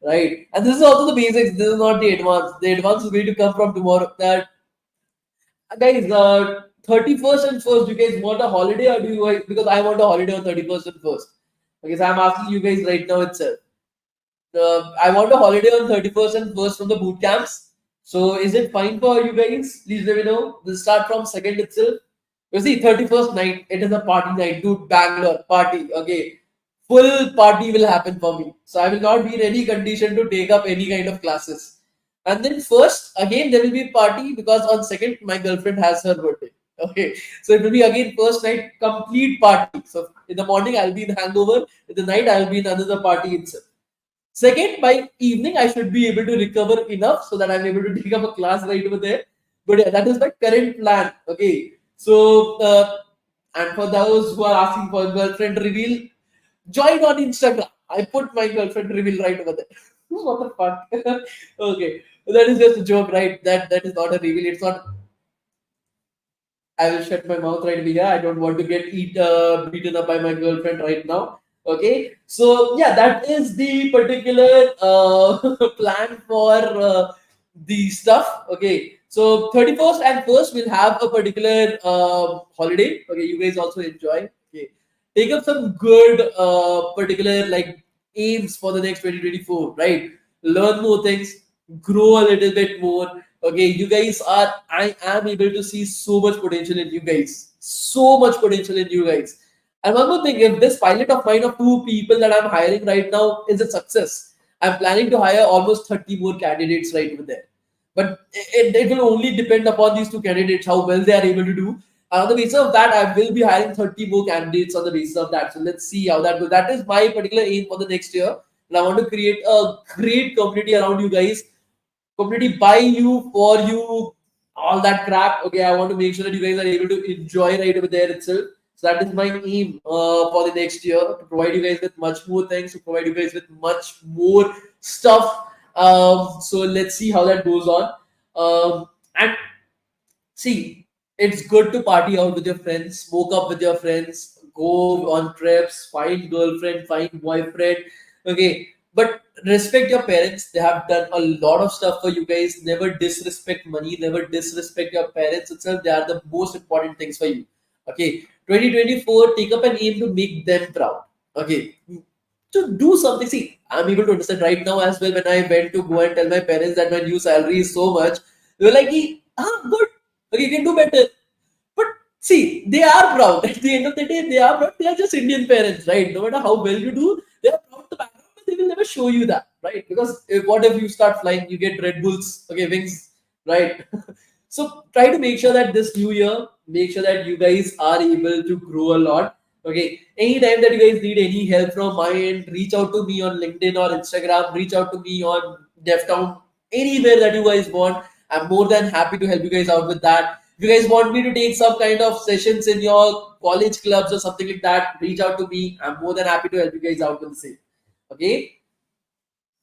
right? And this is also the basics. This is not the advanced. The advanced is going to come from tomorrow. That guys, 31st and first, you guys want a holiday or do you? Because I want a holiday on 31st and first. Okay, so I'm asking you guys right now itself. I want a holiday on 31st and first from the boot camps. So is it fine for you guys? Please let me know. We'll start from second itself. You see, 31st night, it is a party night. Dude, Bangalore, party. Okay. Full party will happen for me. So I will not be in any condition to take up any kind of classes. And then first, again, there will be party because on second, my girlfriend has her birthday. Okay. So it will be again first night, complete party. So in the morning, I'll be in hangover. In the night, I'll be in another party itself. Second, by evening, I should be able to recover enough so that I'm able to take up a class right over there. But yeah, that is my current plan. Okay. So, and for those who are asking for girlfriend reveal, join on Instagram. I put my girlfriend reveal right over there. What the fuck? Okay. That is just a joke, right? That is not a reveal. It's not. I will shut my mouth right here. I don't want to get beaten up by my girlfriend right now. Okay, so yeah, that is the particular plan for the stuff. Okay, so 31st and first we'll have a particular holiday. Okay, you guys also enjoy. Okay, take up some good particular like aims for the next 2024. Right, learn more things, grow a little bit more. Okay, you guys are. I am able to see so much potential in you guys. So much potential in you guys. And one more thing, if this pilot of mine of two people that I'm hiring right now is a success, I'm planning to hire almost 30 more candidates right over there. But it will only depend upon these two candidates, how well they are able to do. On the basis of that, I will be hiring 30 more candidates on the basis of that. So let's see how that goes. That is my particular aim for the next year. And I want to create a great community around you guys. Community by you, for you, all that crap. Okay, I want to make sure that you guys are able to enjoy right over there itself. So that is my aim for the next year, to provide you guys with much more things, to provide you guys with much more stuff. So let's see how that goes on. And see, it's good to party out with your friends, smoke up with your friends, go on trips, find girlfriend, find boyfriend. Okay, but respect your parents. They have done a lot of stuff for you guys. Never disrespect money. Never disrespect your parents itself. They are the most important things for you. Okay, 2024. Take up an aim to make them proud. Okay, to do something. See, I'm able to understand right now as well. When I went to go and tell my parents that my new salary is so much, they were like, good. Okay, you can do better." But see, they are proud. At the end of the day, they are proud. They are just Indian parents, right? No matter how well you do, they are proud of the background, but they will never show you that, right? Because what if you start flying, you get Red Bulls, okay, wings, right? So try to make sure that this new year, make sure that you guys are able to grow a lot. Okay. Anytime that you guys need any help from my end, reach out to me on LinkedIn or Instagram, reach out to me on DevTown, anywhere that you guys want. I'm more than happy to help you guys out with that. If you guys want me to take some kind of sessions in your college clubs or something like that, reach out to me. I'm more than happy to help you guys out with the same. Okay.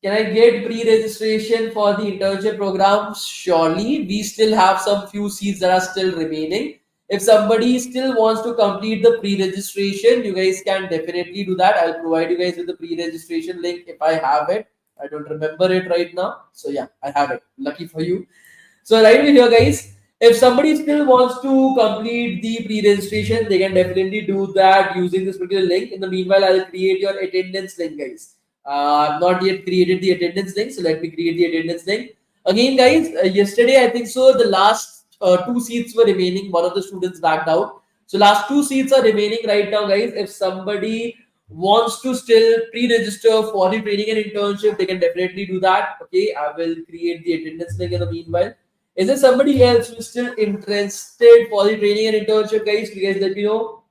Can I get pre-registration for the internship program? Surely, we still have some few seats that are still remaining. If somebody still wants to complete the pre-registration, you guys can definitely do that. I'll provide you guys with the pre-registration link if I have it. I don't remember it right now. So yeah, I have it. Lucky for you. So right over here, guys, if somebody still wants to complete the pre-registration, they can definitely do that using this particular link. In the meanwhile, I'll create your attendance link, guys. I've not yet created the attendance link, so let me create the attendance link. Again, guys, yesterday I think so. The last two seats were remaining. One of the students backed out, so last two seats are remaining right now, guys. If somebody wants to still pre-register for the training and internship, they can definitely do that. Okay, I will create the attendance link in the meanwhile. Is there somebody else who's still interested for the training and internship, guys? You guys let me know.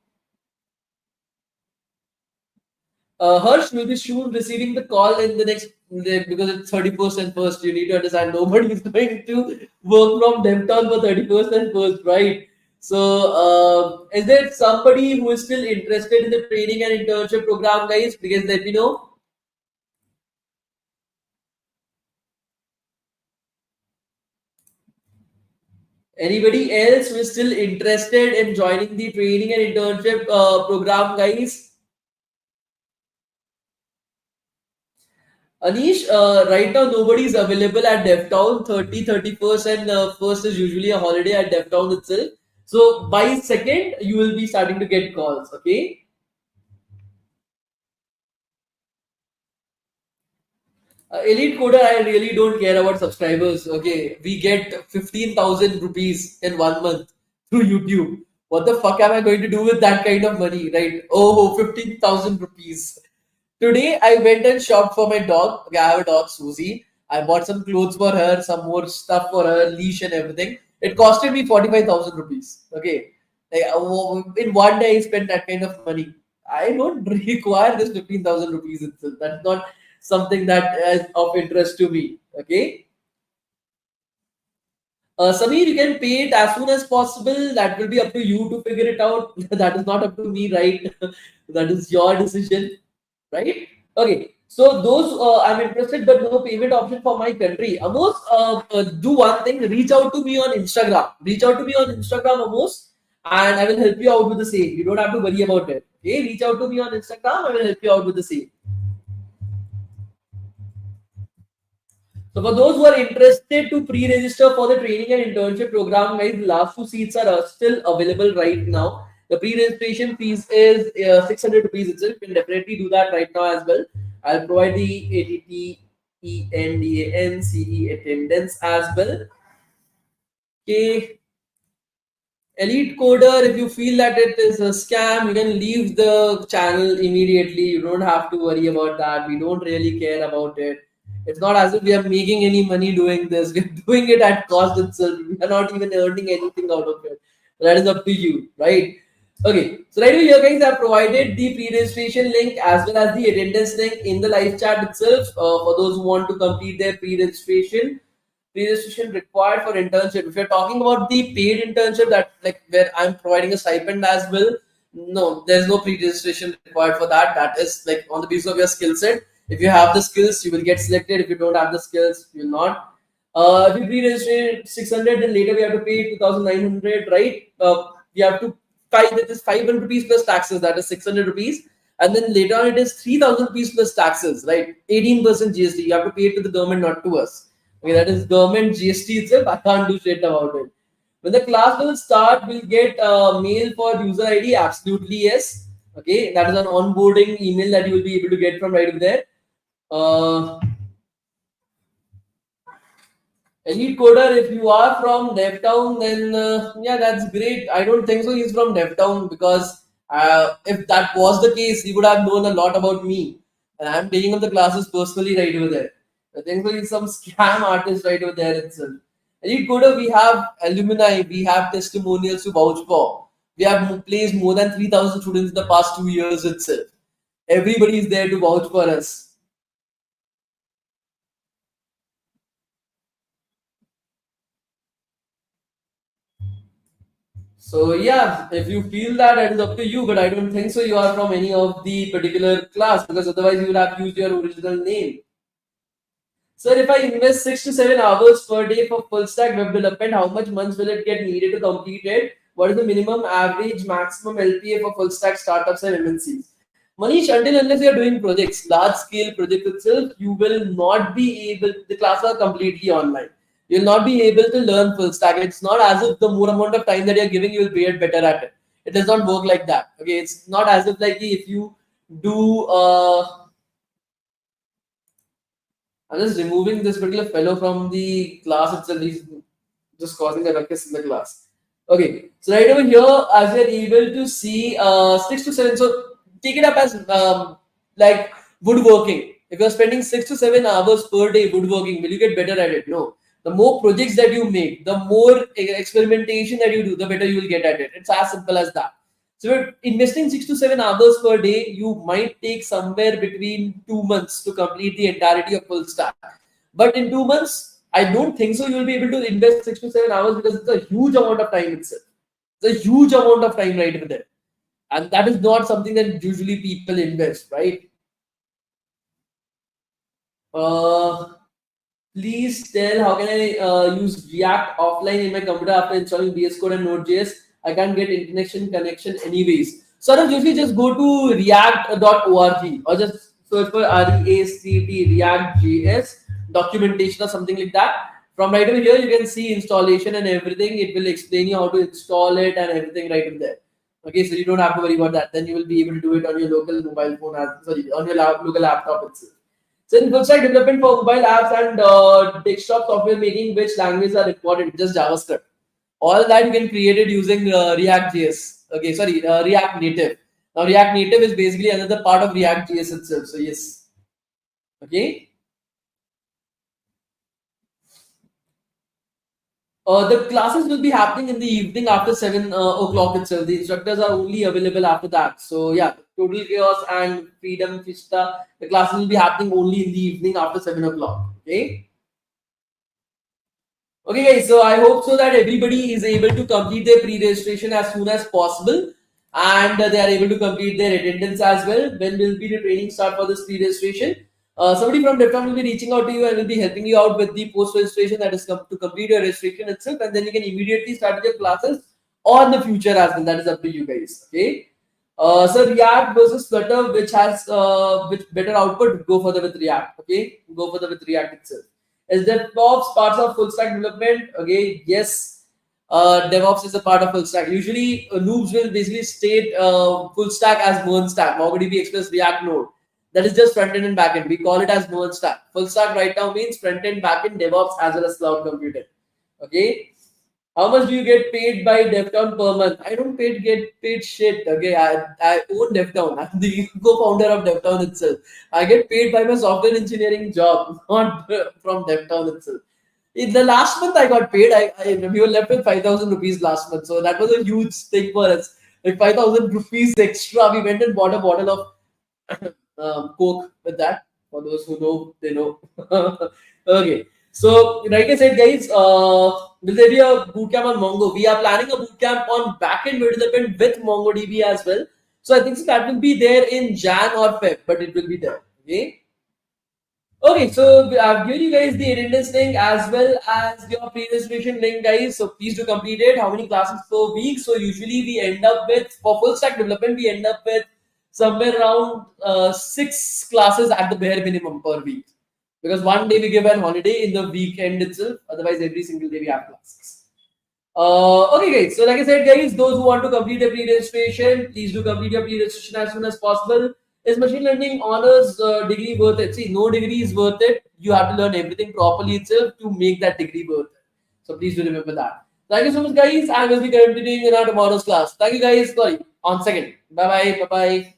Harsh will be soon receiving the call in the next because it's 31st and first. You need to understand nobody is going to work from DevTown for 31st and first, right? So, is there somebody who is still interested in the training and internship program, guys? Because let me know. Anybody else who is still interested in joining the training and internship program, guys? Anish, right now nobody is available at DevTown. 30, 31st, and first is usually a holiday at DevTown itself. So by second, you will be starting to get calls. Okay. Elite Coder, I really don't care about subscribers. Okay, we get 15,000 rupees in 1 month through YouTube. What the fuck am I going to do with that kind of money, right? Oh, 15,000 rupees. Today I went and shopped for my dog. Okay, I have a dog, Susie. I bought some clothes for her, some more stuff for her, leash and everything. It costed me 45,000 rupees. Okay, like, in 1 day I spent that kind of money. I don't require this 15,000 rupees itself. That's not something that is of interest to me. Okay. Samir, you can pay it as soon as possible. That will be up to you to figure it out. That is not up to me, right? That is your decision, right? Okay. So those I'm interested, but no payment option for my country. Amos, do one thing. Reach out to me on Instagram. Reach out to me on Instagram, Amos, and I will help you out with the same. You don't have to worry about it. Okay. Reach out to me on Instagram. I will help you out with the same. So for those who are interested to pre-register for the training and internship program, guys, the last two seats are still available right now. The pre-registration fees is 600 rupees itself. You can definitely do that right now as well. I'll provide the ATTENDANCE attendance as well. Okay. Elite Coder, if you feel that it is a scam, you can leave the channel immediately. You don't have to worry about that. We don't really care about it. It's not as if we are making any money doing this. We're doing it at cost itself. We are not even earning anything out of it. That is up to you, right? Okay, so right over here, guys, I've provided the pre-registration link as well as the attendance link in the live chat itself for those who want to complete their pre-registration required for internship. If you're talking about the paid internship, that like where I'm providing a stipend as well, no, there's no pre-registration required for that. That is like on the basis of your skill set. If you have the skills, you will get selected. If you don't have the skills, you will not. If you pre-register 600, then later we have to pay 2,900, right? We have to pay that is 500 rupees plus taxes. That is 600 rupees. And then later on, it is 3,000 rupees plus taxes, right? 18% GST. You have to pay it to the government, not to us. Okay, that is government GST itself. I can't do shit about it. When the class will start, we'll get mail for user ID. Absolutely yes. Okay, that is an onboarding email that you will be able to get from right over there. Uh, Elite coder, if you are from DevTown, then yeah, that's great. I don't think so. He's from DevTown because if that was the case, he would have known a lot about me. And I'm taking up the classes personally right over there. I think so. He's some scam artist right over there itself. Elite coder, we have alumni, we have testimonials to vouch for. We have placed more than 3,000 students in the past 2 years itself. Everybody is there to vouch for us. So yeah, if you feel that, it is up to you. But I don't think so. You are from any of the particular class because otherwise you would have used your original name. Sir, if I invest 6 to 7 hours per day for full stack web development, how much months will it get needed to complete it? What is the minimum, average, maximum LPA for full stack startups and MNCs? Manish, until unless you are doing projects, large scale projects itself, you will not be able. The classes are completely online. You'll not be able to learn full stack. It's not as if the more amount of time that you're giving, you will be better at it. It does not work like that. Okay, it's not as if like if you do I'm just removing this particular fellow from the class itself. He's just causing a ruckus in the class. Okay, so right over here, as we are able to see, 6 to 7. So take it up as like woodworking. If you're spending 6 to 7 hours per day woodworking, will you get better at it? No. The more projects that you make, the more experimentation that you do, the better you will get at it. It's as simple as that. So if investing 6 to 7 hours per day, you might take somewhere between 2 months to complete the entirety of full stack. But in 2 months, I don't think so. You will be able to invest 6 to 7 hours because it's a huge amount of time itself. It's a huge amount of time right there, and that is not something that usually people invest, right? Uh, Please tell how can I use React offline in my computer after installing VS Code and Node.js? I can't get internet connection anyways. So I usually just go to react.org or just search for REACT React.js documentation or something like that. From right over here, you can see installation and everything. It will explain you how to install it and everything right in there. Okay, so you don't have to worry about that. Then you will be able to do it on your local mobile phone, sorry, on your local laptop itself. So in full stack development for mobile apps and desktop software making, which languages are important? Just JavaScript. All that you can create it using React.js. Okay, sorry, React Native. Now React Native is basically another part of React.js itself. So yes, okay. The classes will be happening in the evening after 7 o'clock itself. The instructors are only available after that. So yeah, Total Chaos and Freedom Fista, the classes will be happening only in the evening after 7 o'clock. Okay. Okay, guys. So I hope so that everybody is able to complete their pre-registration as soon as possible, and they are able to complete their attendance as well. When will be the training start for this pre-registration? Somebody from DevTown will be reaching out to you and will be helping you out with the post-registration that is to complete your registration itself, and then you can immediately start your classes or in the future as well. That is up to you guys. Okay. So React versus Flutter, which has which better output? Go further with React. Okay, go further with React itself. Is DevOps parts of full stack development? Okay, yes. DevOps is a part of full stack. Usually, noobs will basically state full stack as Moon stack. MongoDB Express React Node. That is just front end and back end. We call it as Moon stack. Full stack right now means front end, back end, DevOps as well as cloud computing. Okay. How much do you get paid by DevTown per month? I don't get paid shit. Okay, I own DevTown. I'm the co-founder of DevTown itself. I get paid by my software engineering job, not from DevTown itself. In the last month, I got paid. We were left with 5,000 rupees last month, so that was a huge thing for us. Like 5,000 rupees extra. We went and bought a bottle of Coke with that. For those who know, they know. Okay. So, like I said, guys, will there be a bootcamp on Mongo? We are planning a bootcamp on backend development with MongoDB as well. So, I think so that will be there in Jan or Feb, but it will be there. Okay. Okay, so I've given you guys the attendance link as well as your pre-registration link, guys. So please do complete it. How many classes per week? So usually we end up with, for full stack development, we end up with somewhere around 6 classes at the bare minimum per week. Because one day we give an holiday in the weekend itself. Otherwise, every single day we have classes. Okay, guys. So, like I said, guys, those who want to complete their pre-registration, please do complete your pre-registration as soon as possible. Is machine learning honors degree worth it? See, no degree is worth it. You have to learn everything properly itself to make that degree worth it. So, please do remember that. Thank you so much, guys. I will be continuing in our tomorrow's class. Thank you, guys. Sorry, on second. Bye bye. Bye bye.